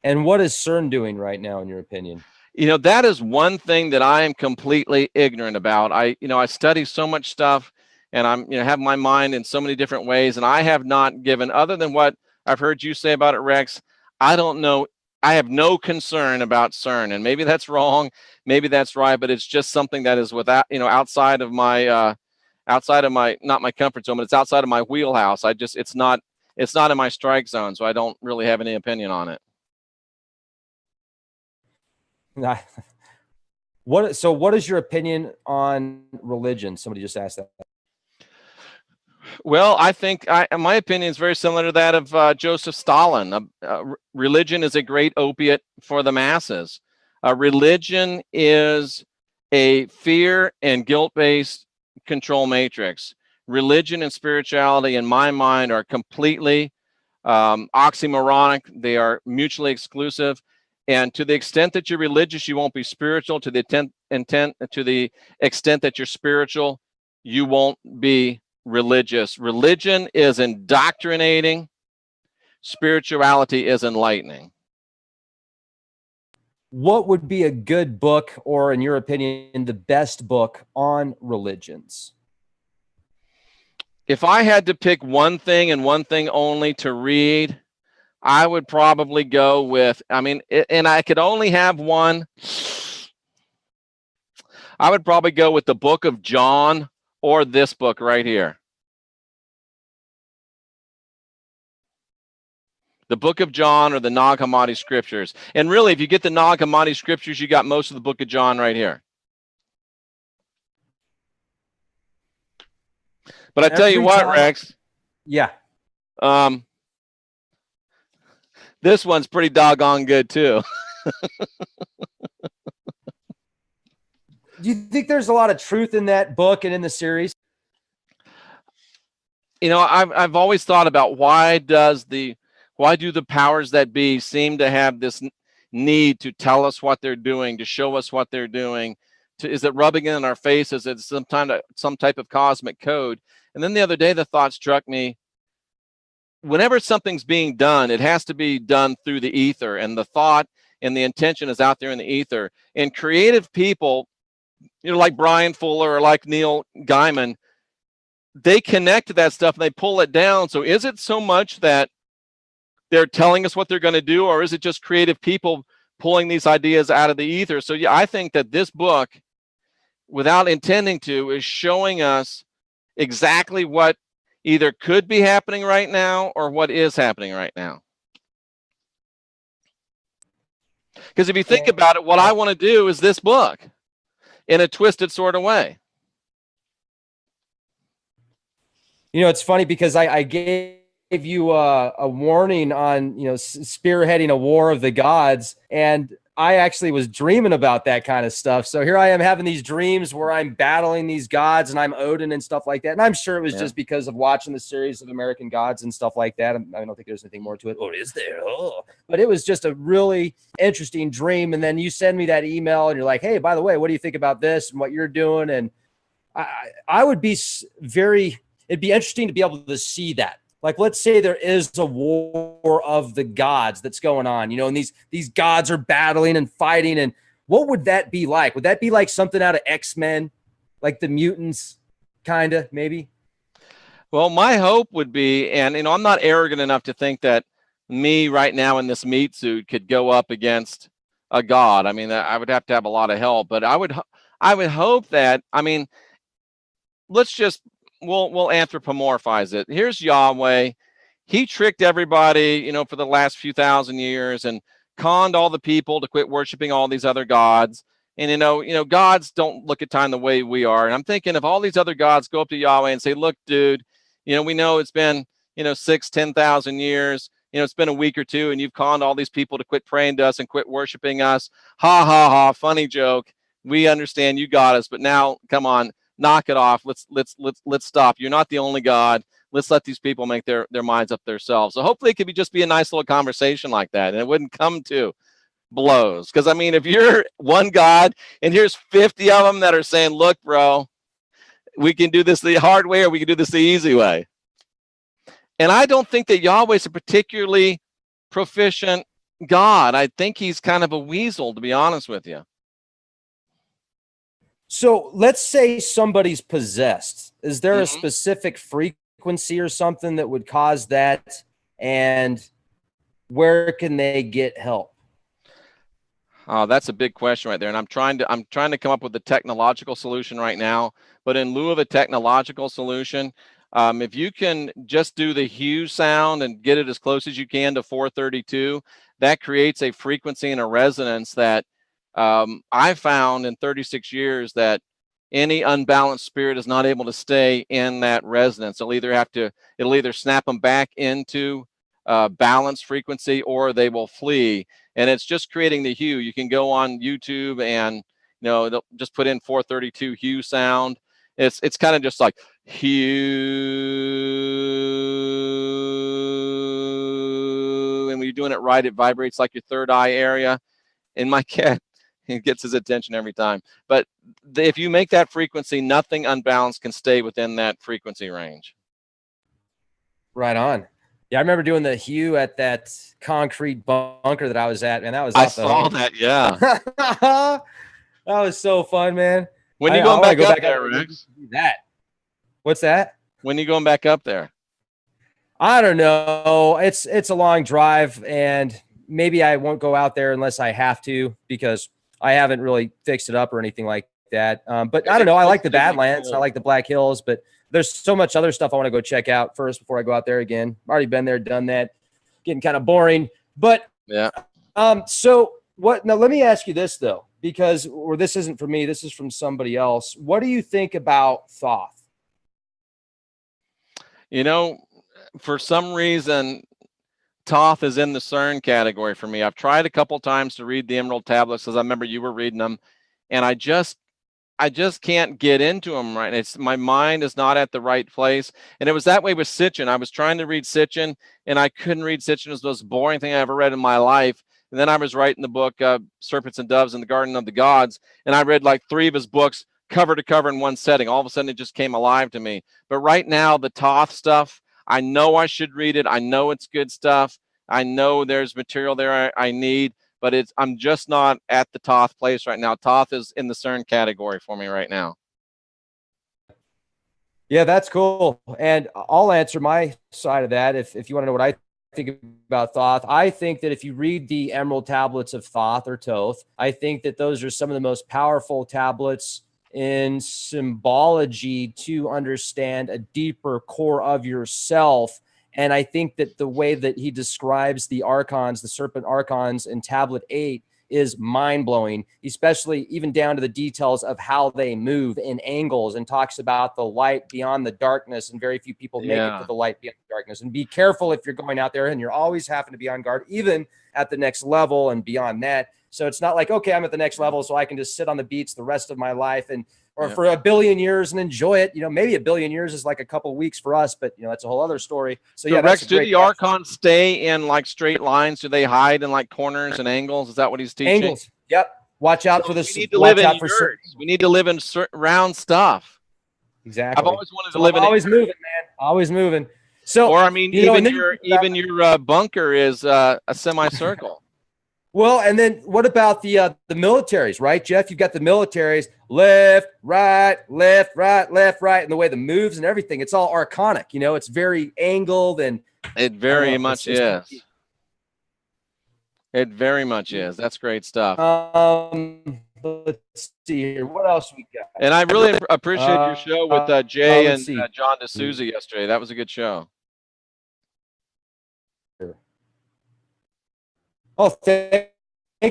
Speaker 1: And what is CERN doing right now, in your opinion?
Speaker 2: You know, that is one thing that I am completely ignorant about. I study so much stuff, and I'm, have my mind in so many different ways, and I have not given, other than what I've heard you say about it, Rex, I don't know. I have no concern about CERN, and maybe that's wrong, maybe that's right, but it's just something that is without, outside of my, not my comfort zone, but it's outside of my wheelhouse. It's not in my strike zone, so I don't really have any opinion on it.
Speaker 1: What is your opinion on religion? Somebody just asked that.
Speaker 2: Well, I think my opinion is very similar to that of Joseph Stalin. Religion is a great opiate for the masses. Religion is a fear and guilt-based control matrix. Religion and spirituality, in my mind, are completely oxymoronic. They are mutually exclusive. And to the extent that you're religious, you won't be spiritual. To the extent that you're spiritual, you won't be religious. Religion is indoctrinating. Spirituality is enlightening.
Speaker 1: What would be a good book, or in your opinion, the best book on religions?
Speaker 2: If I had to pick one thing and one thing only to read, I would probably go with, and I could only have one. I would probably go with the book of John, or this book right here. The book of John, or the Nag Hammadi scriptures. And really, if you get the Nag Hammadi scriptures, you got most of the book of John right here. But I tell you what, Rex.
Speaker 1: Yeah.
Speaker 2: This one's pretty doggone good too.
Speaker 1: Do you think there's a lot of truth in that book and in the series?
Speaker 2: I've always thought about why do the powers that be seem to have this need to tell us what they're doing, to show us what they're doing? Is it rubbing it in our faces? Is it some type of cosmic code? And then the other day, the thought struck me: whenever something's being done, it has to be done through the ether, and the thought and the intention is out there in the ether. And creative people, like Brian Fuller or like Neil Gaiman, they connect to that stuff and they pull it down. So is it so much that they're telling us what they're going to do, or is it just creative people pulling these ideas out of the ether? So yeah, I think that this book, without intending to, is showing us exactly what either could be happening right now or what is happening right now. Because if you think about it, what I want to do is this book in a twisted sort of way.
Speaker 1: It's funny because I gave you a warning on, spearheading a war of the gods. And I actually was dreaming about that kind of stuff. So here I am having these dreams where I'm battling these gods and I'm Odin and stuff like that. And I'm sure it was just because of watching the series of American Gods and stuff like that. I don't think there's anything more to it. Or is there? Oh, but it was just a really interesting dream. And then you send me that email and you're like, hey, by the way, what do you think about this and what you're doing? And I would be it'd be interesting to be able to see that. Like, let's say there is a war of the gods that's going on, and these gods are battling and fighting. And what would that be like? Would that be like something out of X-Men, like the mutants, kind of, maybe?
Speaker 2: Well, my hope would be, and I'm not arrogant enough to think that me right now in this meat suit could go up against a god. I mean, I would have to have a lot of help, but I would hope that, we'll anthropomorphize it. Here's Yahweh. He tricked everybody, for the last few thousand years and conned all the people to quit worshiping all these other gods. And, gods don't look at time the way we are. And I'm thinking if all these other gods go up to Yahweh and say, look, dude, we know it's been, 10,000 years, it's been a week or two and you've conned all these people to quit praying to us and quit worshiping us. Ha, ha, ha. Funny joke. We understand you got us, but now come on. Knock it off. Let's stop. You're not the only God. Let's let these people make their minds up themselves. So hopefully it could just be a nice little conversation like that, and it wouldn't come to blows. Because if you're one God and here's 50 of them that are saying, "Look, bro, we can do this the hard way, or we can do this the easy way," and I don't think that Yahweh is a particularly proficient God. I think he's kind of a weasel, to be honest with you.
Speaker 1: So let's say somebody's possessed. Is there a specific frequency or something that would cause that? And where can they get help?
Speaker 2: Oh, that's a big question right there. And I'm trying to come up with a technological solution right now. But in lieu of a technological solution, if you can just do the hue sound and get it as close as you can to 432, that creates a frequency and a resonance that I found in 36 years that any unbalanced spirit is not able to stay in that resonance. It'll either snap them back into balanced frequency or they will flee. And it's just creating the hue. You can go on YouTube and they'll just put in 432 hue sound. It's kind of just like hue, and when you're doing it right, it vibrates like your third eye area. In my cat, it gets his attention every time. But if you make that frequency, nothing unbalanced can stay within that frequency range.
Speaker 1: Right on. Yeah, I remember doing the hue at that concrete bunker that I was at, and that was
Speaker 2: I saw that, yeah.
Speaker 1: That was so fun, man.
Speaker 2: When are you going back up there, Rex?
Speaker 1: What's that?
Speaker 2: When are you going back up there?
Speaker 1: I don't know. It's a long drive, and maybe I won't go out there unless I have to, because I haven't really fixed it up or anything like that. But I don't know. I like the Badlands. And I like the Black Hills, but there's so much other stuff I want to go check out first before I go out there again. I've already been there, done that. Getting kind of boring. But
Speaker 2: yeah.
Speaker 1: So what? Now let me ask you this though, because this isn't for me. This is from somebody else. What do you think about Thoth?
Speaker 2: For some reason, Thoth is in the CERN category for me. I've tried a couple times to read the Emerald Tablets, because I remember you were reading them, and I just can't get into them right. It's my mind is not at the right place. And it was that way with Sitchin. I was trying to read Sitchin and I couldn't read Sitchin. It was the most boring thing I ever read in my life. And then I was writing the book Serpents and Doves in the Garden of the Gods, and I read like 3 of his books cover to cover in one setting. All of a sudden it just came alive to me. But right now the Thoth stuff, I know I should read it. I know it's good stuff. I know there's material there I need, but I'm just not at the Thoth place right now. Thoth is in the CERN category for me right now.
Speaker 1: Yeah, that's cool. And I'll answer my side of that if you want to know what I think about Thoth. I think that if you read the Emerald Tablets of Thoth or Toth, I think that those are some of the most powerful tablets in symbology to understand a deeper core of yourself. And I think that the way that he describes the archons, the serpent archons in Tablet 8 is mind-blowing, especially even down to the details of how they move in angles, and talks about the light beyond the darkness, and very few people make it to the light beyond the darkness. And be careful if you're going out there, and you're always having to be on guard, even at the next level and beyond that. So it's not like, okay, I'm at the next level, so I can just sit on the beach the rest of my life or for a billion years and enjoy it. You know, maybe a billion years is like a couple of weeks for us, but you know, that's a whole other story. So yeah,
Speaker 2: Rex, do the archons stay in like straight lines? Do they hide in like corners and angles? Is that what he's teaching?
Speaker 1: Angles. Yep. Watch out for this.
Speaker 2: We need to live in yurts. We need to live in round stuff.
Speaker 1: Exactly.
Speaker 2: I've always wanted to live in.
Speaker 1: Always moving, man. Always moving. So,
Speaker 2: or I mean, even your bunker is a semicircle.
Speaker 1: Well, and then what about the militaries, right, Jeff? You've got the militaries, left, right, left, right, left, right, and the way the moves and everything. It's all archonic, you know. It's very angled, and
Speaker 2: it very much is. It very much is. That's great stuff.
Speaker 1: Let's see here. What else we got?
Speaker 2: And I really appreciate your show with Jay and John D'Souza yesterday. That was a good show.
Speaker 1: Oh, thank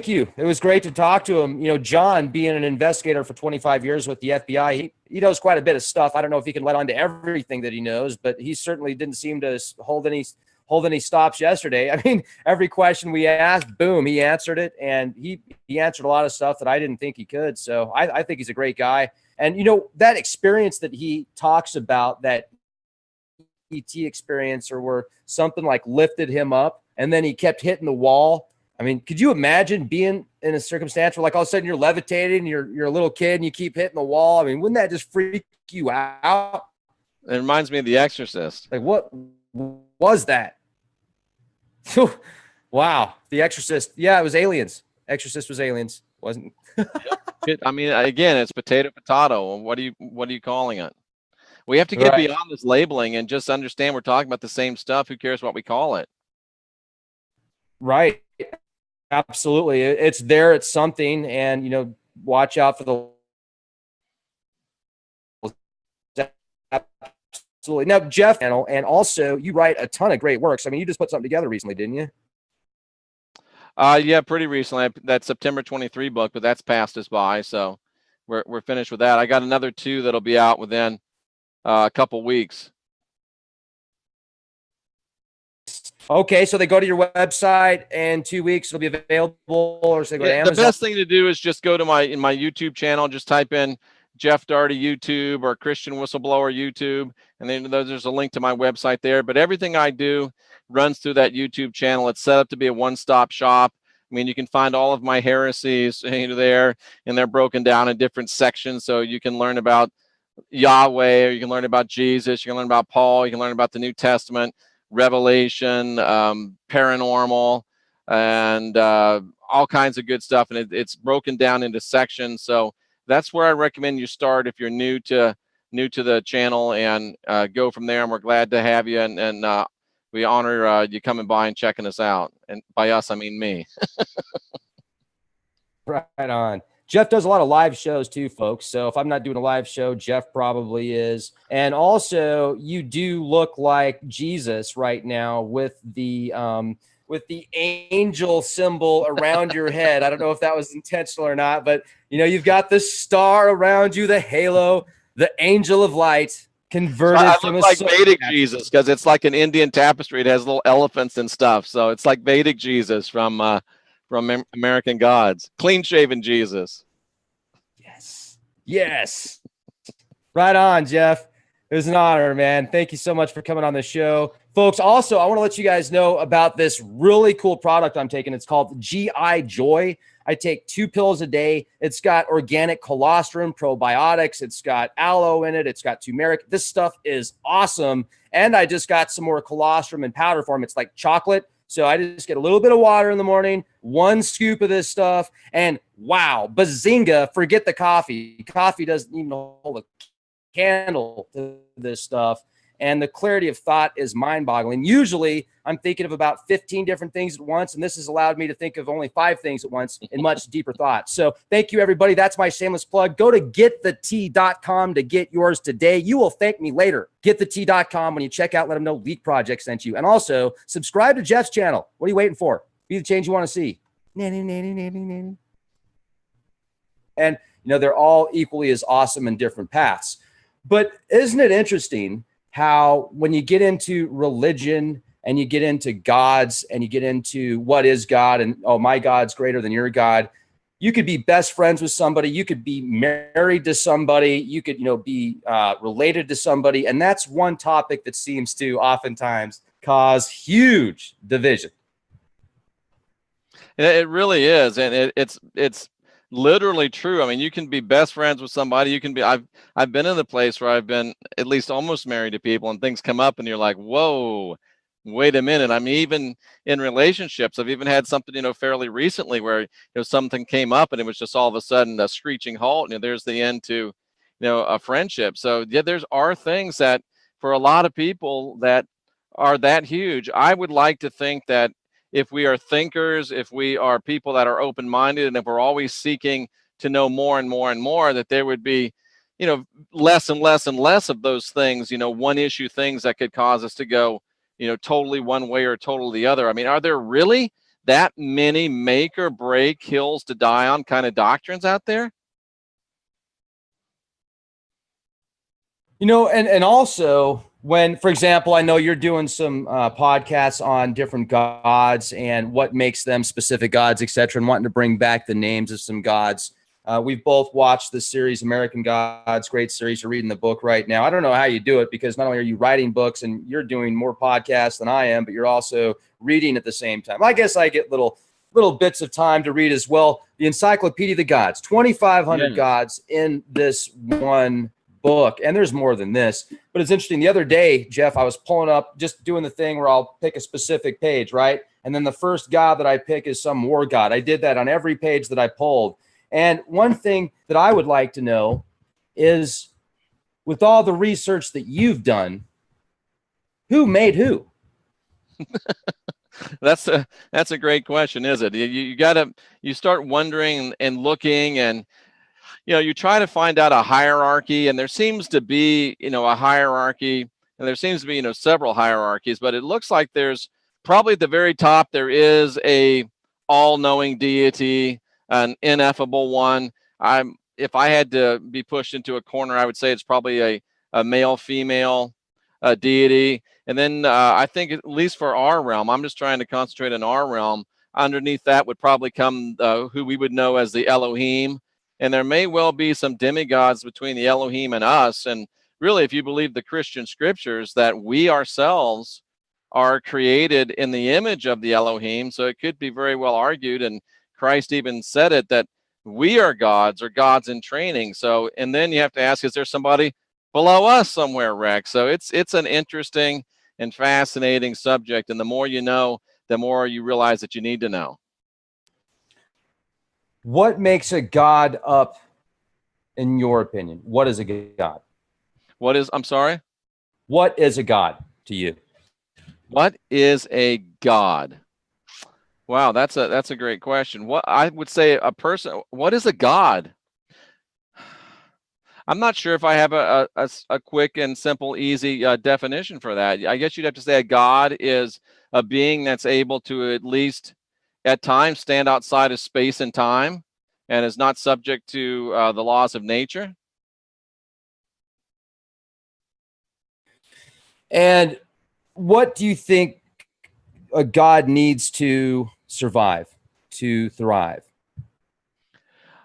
Speaker 1: you. It was great to talk to him. You know, John, being an investigator for 25 years with the FBI, he knows quite a bit of stuff. I don't know if he can let on to everything that he knows, but he certainly didn't seem to hold any stops yesterday. I mean, every question we asked, boom, he answered it, and he answered a lot of stuff that I didn't think he could. So I think he's a great guy. And you know, that experience that he talks about, that ET experience, or where something like lifted him up and then he kept hitting the wall. I mean, could you imagine being in a circumstance where, like, all of a sudden you're levitating, you're a little kid, and you keep hitting the wall? I mean, wouldn't that just freak you out?
Speaker 2: It reminds me of The Exorcist.
Speaker 1: Like, what was that? Wow, The Exorcist. Yeah, it was aliens. Exorcist was aliens, wasn't?
Speaker 2: I mean, again, it's potato. What are you calling it? We have to get beyond this labeling and just understand we're talking about the same stuff. Who cares what we call it?
Speaker 1: Right. Absolutely. It's there. It's something. And, you know, watch out for the. Absolutely. Now, Jeff, and also you write a ton of great works. I mean, you just put something together recently, didn't you?
Speaker 2: Yeah, pretty recently. That September 23 book, but that's passed us by. So we're finished with that. I got another 2 that'll be out within a couple weeks.
Speaker 1: Okay, so they go to your website, and 2 weeks it'll be available, or so they go to Amazon.
Speaker 2: The best thing to do is just go to my YouTube channel. Just type in Jeff Daugherty YouTube or Christian Whistleblower YouTube, and then there's a link to my website there. But everything I do runs through that YouTube channel. It's set up to be a one-stop shop. I mean, you can find all of my heresies there, and they're broken down in different sections, so you can learn about Yahweh, or you can learn about Jesus, you can learn about Paul, you can learn about the New Testament, Revelation, paranormal, and all kinds of good stuff. And it's broken down into sections. So that's where I recommend you start if you're new to the channel, and go from there. And we're glad to have you, and we honor you coming by and checking us out. And by us, I mean me.
Speaker 1: Right on. Jeff does a lot of live shows too, folks. So if I'm not doing a live show, Jeff probably is. And also, you do look like Jesus right now with the angel symbol around your head. I don't know if that was intentional or not, but you know, you've got the star around you, the halo, the angel of light converted from a
Speaker 2: like Vedic Jesus, because it's like an Indian tapestry. It has little elephants and stuff. So it's like Vedic Jesus from American Gods, clean-shaven Jesus.
Speaker 1: Yes. Right on, Jeff. It was an honor, man. Thank you so much for coming on the show. Folks, also, I want to let you guys know about this really cool product I'm taking. It's called GI Joy. I take 2 pills a day. It's got organic colostrum, probiotics. It's got aloe in it. It's got turmeric. This stuff is awesome. And I just got some more colostrum in powder form. It's like chocolate. So I just get a little bit of water in the morning, 1 scoop of this stuff, and wow, bazinga, forget the coffee. Coffee doesn't even hold a candle to this stuff. And the clarity of thought is mind-boggling. Usually, I'm thinking of about 15 different things at once, and this has allowed me to think of only 5 things at once in much deeper thought. So thank you, everybody. That's my shameless plug. Go to getthetea.com to get yours today. You will thank me later. Getthetea.com. When you check out, let them know Leak Project sent you. And also, subscribe to Jeff's channel. What are you waiting for? Be the change you want to see. And, they're all equally as awesome in different paths. But isn't it interesting how when you get into religion and you get into gods and you get into what is God and, oh, my God's greater than your God, you could be best friends with somebody. You could be married to somebody. You could, be related to somebody. And that's one topic that seems to oftentimes cause huge division.
Speaker 2: It really is. And it's literally true. I mean, you can be best friends with somebody. You can be, I've been in the place where I've been at least almost married to people and things come up and you're like, whoa, wait a minute. I mean, even in relationships, I've even had something, fairly recently where, something came up and it was just all of a sudden a screeching halt. There's the end to, a friendship. So yeah, are things that for a lot of people that are that huge. I would like to think that if we are thinkers, if we are people that are open-minded, and if we're always seeking to know more and more and more, that there would be, less and less and less of those things, one issue things that could cause us to go, totally one way or totally the other. I mean, are there really that many make or break hills to die on kind of doctrines out there?
Speaker 1: And also when, for example, I know you're doing some podcasts on different gods and what makes them specific gods, et cetera, and wanting to bring back the names of some gods. We've both watched the series American Gods, great series. You're reading the book right now. I don't know how you do it because not only are you writing books and you're doing more podcasts than I am, but you're also reading at the same time. I guess I get little bits of time to read as well. The Encyclopedia of the Gods, 2,500 gods in this one book, and there's more than this. But it's interesting. The other day, Jeff, I was pulling up, just doing the thing where I'll pick a specific page, right? And then the first god that I pick is some war god. I did that on every page that I pulled. And one thing that I would like to know is, with all the research that you've done, who made who?
Speaker 2: That's a great question, is it? You start wondering and looking, and you try to find out a hierarchy, and there seems to be a hierarchy, and there seems to be several hierarchies, but it looks like there's probably at the very top there is a all-knowing deity, an ineffable one. If I had to be pushed into a corner, I would say it's probably a male-female deity. And then I think, at least for our realm, I'm just trying to concentrate on our realm. Underneath that would probably come who we would know as the Elohim. And there may well be some demigods between the Elohim and us. And really, if you believe the Christian scriptures, that we ourselves are created in the image of the Elohim. So it could be very well argued, and Christ even said it, that we are gods, or gods in training. So, and then you have to ask, is there somebody below us somewhere, Rex? So it's an interesting and fascinating subject. And the more you know, the more you realize that you need to know.
Speaker 1: What makes a god up, in your opinion? What is a god?
Speaker 2: I'm sorry?
Speaker 1: What is a god to you?
Speaker 2: What is a god? Wow, that's a great question. What I would say a person, what is a god? I'm not sure if I have a quick and simple, easy definition for that. I guess you'd have to say a god is a being that's able to at least at times stand outside of space and time and is not subject to the laws of nature.
Speaker 1: And what do you think a god needs to survive, to thrive?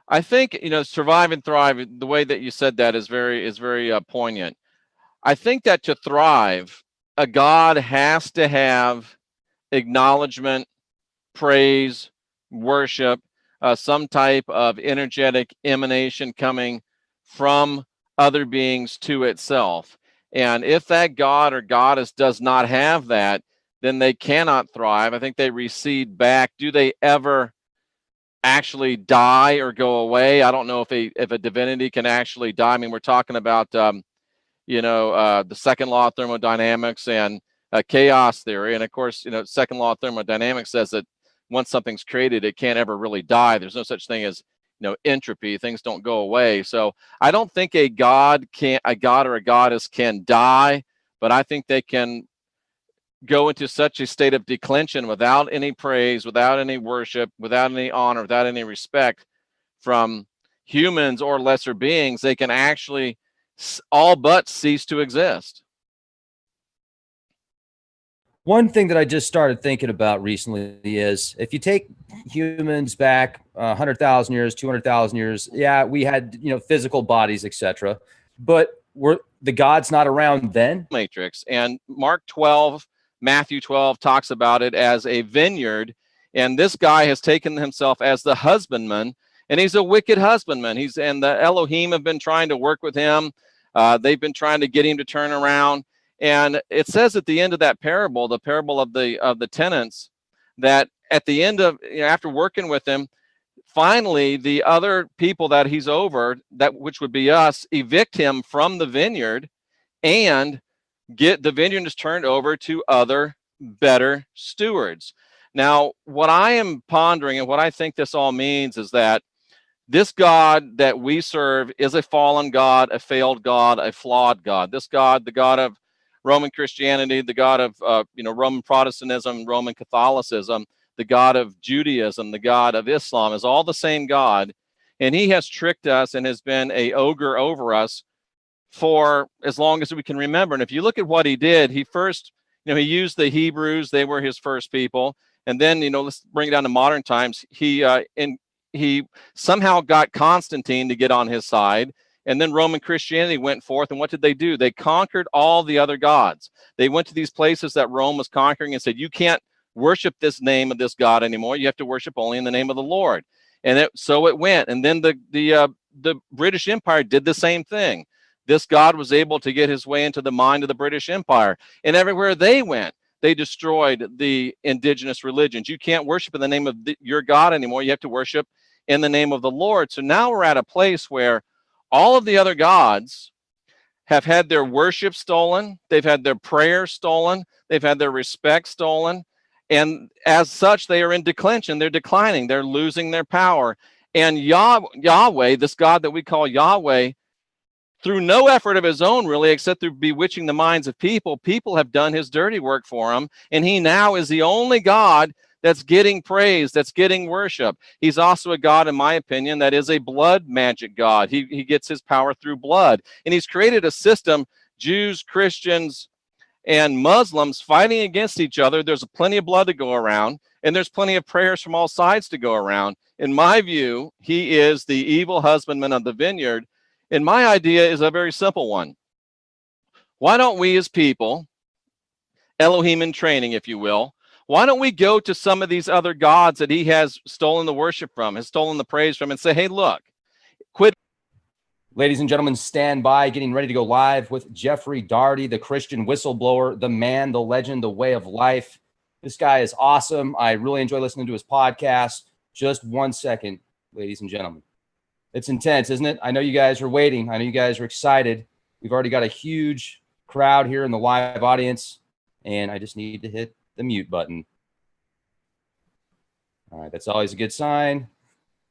Speaker 2: I think, you know, survive and thrive, the way that you said that is very poignant. I think that to thrive, a God has to have acknowledgement, praise, worship, some type of energetic emanation coming from other beings to itself. And if that God or goddess does not have that, then they cannot thrive. I think they recede back. Do they ever actually die or go away? I don't know if a divinity can actually die. I mean, we're talking about the second law of thermodynamics and chaos theory, and of course, second law of thermodynamics says that once something's created, it can't ever really die. There's no such thing as entropy. Things don't go away. So I don't think a god or a goddess can die, but I think they can go into such a state of declension without any praise, without any worship, without any honor, without any respect from humans or lesser beings. They can actually all but cease to exist.
Speaker 1: One thing that I just started thinking about recently is if you take humans back 100,000 years, 200,000 years, yeah, we had, physical bodies, etc. But were the gods not around then?
Speaker 2: Matrix. And Mark 12, Matthew 12 talks about it as a vineyard. And this guy has taken himself as the husbandman, and he's a wicked husbandman. And the Elohim have been trying to work with him. They've been trying to get him to turn around. And it says at the end of that parable, the parable of the tenants, that at the end of, after working with him, finally the other people that he's over, that which would be us, evict him from the vineyard and get the vineyard is turned over to other better stewards. Now, what I am pondering and what I think this all means is that this God that we serve is a fallen God, a failed God, a flawed God. This God, the God of Roman Christianity, the God of Roman Protestantism, Roman Catholicism, the God of Judaism, the God of Islam, is all the same God, and he has tricked us and has been a ogre over us for as long as we can remember. And if you look at what he did, he first, he used the Hebrews; they were his first people, and then let's bring it down to modern times. He somehow got Constantine to get on his side. And then Roman Christianity went forth, and what did they do? They conquered all the other gods. They went to these places that Rome was conquering and said, you can't worship this name of this God anymore. You have to worship only in the name of the Lord. And so it went. And then the British Empire did the same thing. This God was able to get his way into the mind of the British Empire. And everywhere they went, they destroyed the indigenous religions. You can't worship in the name of your God anymore. You have to worship in the name of the Lord. So now we're at a place where all of the other gods have had their worship stolen. They've had their prayer stolen. They've had their respect stolen. And as such, they are in declension. They're declining. They're losing their power. And Yahweh, this God that we call Yahweh, through no effort of his own, really, except through bewitching the minds of people have done his dirty work for him. And he now is the only God that's getting praise, that's getting worship. He's also a God, in my opinion, that is a blood magic God. He gets his power through blood. And he's created a system, Jews, Christians, and Muslims fighting against each other. There's plenty of blood to go around, and there's plenty of prayers from all sides to go around. In my view, he is the evil husbandman of the vineyard. And my idea is a very simple one. Why don't we as people, Elohim in training, if you will, why don't we go to some of these other gods that he has stolen the worship from, has stolen the praise from, and say, hey, look, quit.
Speaker 1: Ladies and gentlemen, stand by, getting ready to go live with Jeffrey Daugherty, the Christian whistleblower, the man, the legend, the way of life. This guy is awesome. I really enjoy listening to his podcast. Just 1 second, ladies and gentlemen. It's intense, isn't it? I know you guys are waiting. I know you guys are excited. We've already got a huge crowd here in the live audience, and I just need to hit the mute button. All right, that's always a good sign.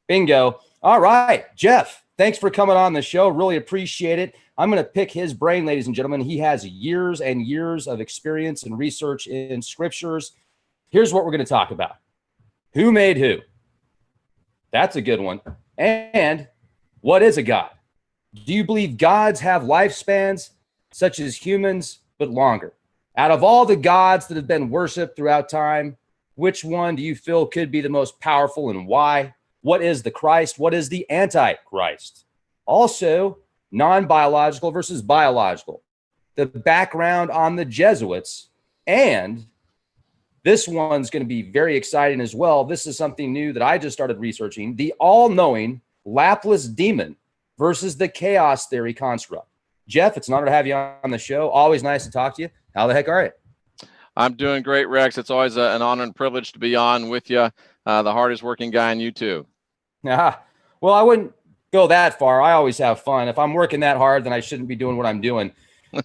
Speaker 1: Bingo. All right, Jeff, thanks for coming on the show. Really appreciate it. I'm going to pick his brain, ladies and gentlemen. He has years and years of experience and research in scriptures. Here's what we're going to talk about. Who made who? That's a good one. And what is a god? Do you believe gods have lifespans such as humans, but longer? Out of all the gods that have been worshipped throughout time, which one do you feel could be the most powerful and why? What is the Christ? What is the Antichrist? Also, non-biological versus biological. The background on the Jesuits. And this one's going to be very exciting as well. This is something new that I just started researching. The all-knowing Laplace demon versus the chaos theory construct. Jeff, it's an honor to have you on the show. Always nice to talk to you. How the heck are you?
Speaker 2: I'm doing great, Rex. It's always an honor and privilege to be on with you, the hardest working guy on YouTube.
Speaker 1: Well, I wouldn't go that far. I always have fun. If I'm working that hard, then I shouldn't be doing what I'm doing.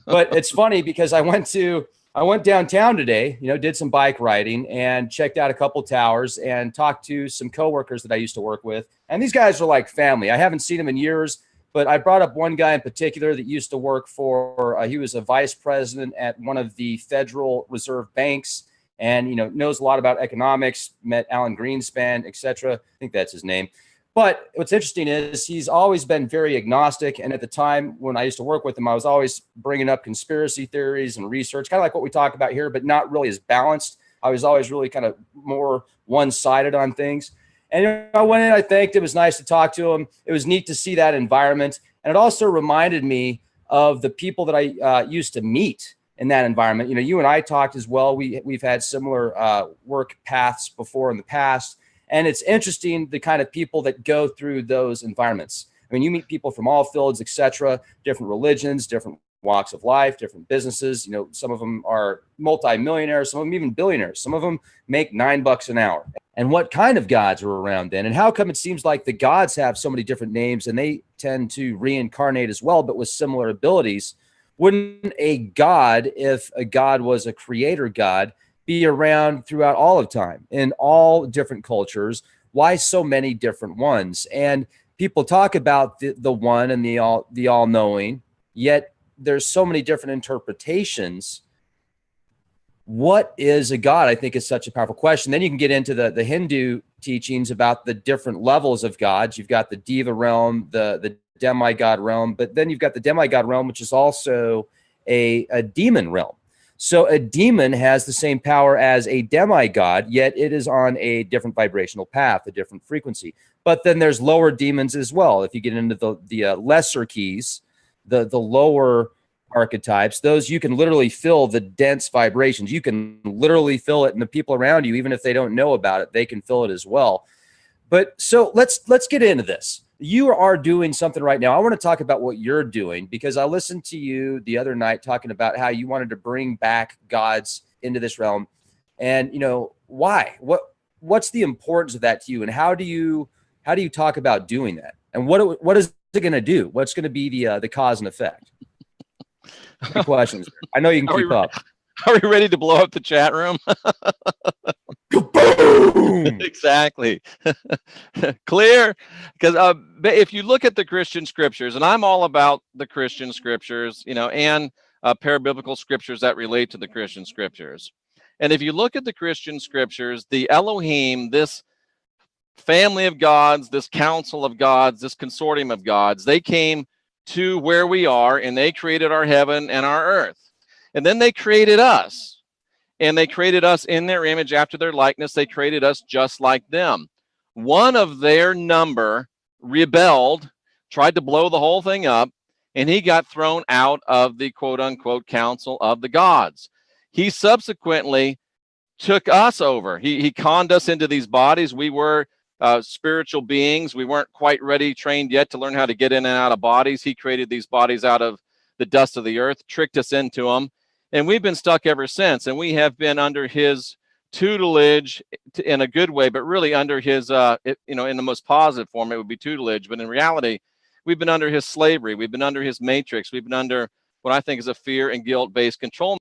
Speaker 1: But it's funny because I went downtown today, did some bike riding and checked out a couple towers and talked to some coworkers that I used to work with. And these guys are like family. I haven't seen them in years, but I brought up one guy in particular that used to work for, he was a vice president at one of the Federal Reserve banks and, knows a lot about economics, met Alan Greenspan, etc. I think that's his name. But what's interesting is he's always been very agnostic. And at the time when I used to work with him, I was always bringing up conspiracy theories and research, kind of like what we talk about here, but not really as balanced. I was always really kind of more one-sided on things. And I went in, I thanked him. It was nice to talk to him. It was neat to see that environment. And it also reminded me of the people that I used to meet in that environment. You and I talked as well. We've had similar work paths before in the past. And it's interesting the kind of people that go through those environments. I mean, you meet people from all fields, etc., different religions, different walks of life, different businesses. Some of them are multimillionaires, some of them even billionaires. Some of them make $9 an hour. And what kind of gods are around then? And how come it seems like the gods have so many different names and they tend to reincarnate as well, but with similar abilities? Wouldn't a god, if a god was a creator god, be around throughout all of time in all different cultures? Why so many different ones? And people talk about the one and the all-knowing, yet there's so many different interpretations. What is a god? I think is such a powerful question. Then you can get into the Hindu teachings about the different levels of gods. You've got the Deva realm, the demigod realm, but then you've got the demigod realm, which is also a demon realm. So a demon has the same power as a demigod, yet it is on a different vibrational path, a different frequency. But then there's lower demons as well. If you get into the lesser keys, the lower archetypes, those you can literally feel the dense vibrations. You can literally feel it, and the people around you, even if they don't know about it, they can feel it as well. But so let's get into this. You are doing something right now. I want to talk about what you're doing because I listened to you the other night talking about how you wanted to bring back gods into this realm. And, why? What's the importance of that to you? And how do you talk about doing that? And what is it going to do? What's going to be the cause and effect? Good questions. I know you can keep up.
Speaker 2: Are we ready to blow up the chat room?
Speaker 1: Boom!
Speaker 2: Exactly. Clear. Because if you look at the Christian scriptures, and I'm all about the Christian scriptures, and parabiblical scriptures that relate to the Christian scriptures. And if you look at the Christian scriptures, the Elohim, this family of gods, this council of gods, this consortium of gods, they came to where we are and they created our heaven and our earth. And then they created us. And they created us in their image after their likeness. They created us just like them. One of their number rebelled, tried to blow the whole thing up, and he got thrown out of the quote-unquote council of the gods. He subsequently took us over. He conned us into these bodies. We were spiritual beings. We weren't quite ready, trained yet to learn how to get in and out of bodies. He created these bodies out of the dust of the earth, tricked us into them. And we've been stuck ever since. And we have been under his tutelage in a good way, but really under his, in the most positive form, it would be tutelage. But in reality, we've been under his slavery. We've been under his matrix. We've been under what I think is a fear and guilt-based control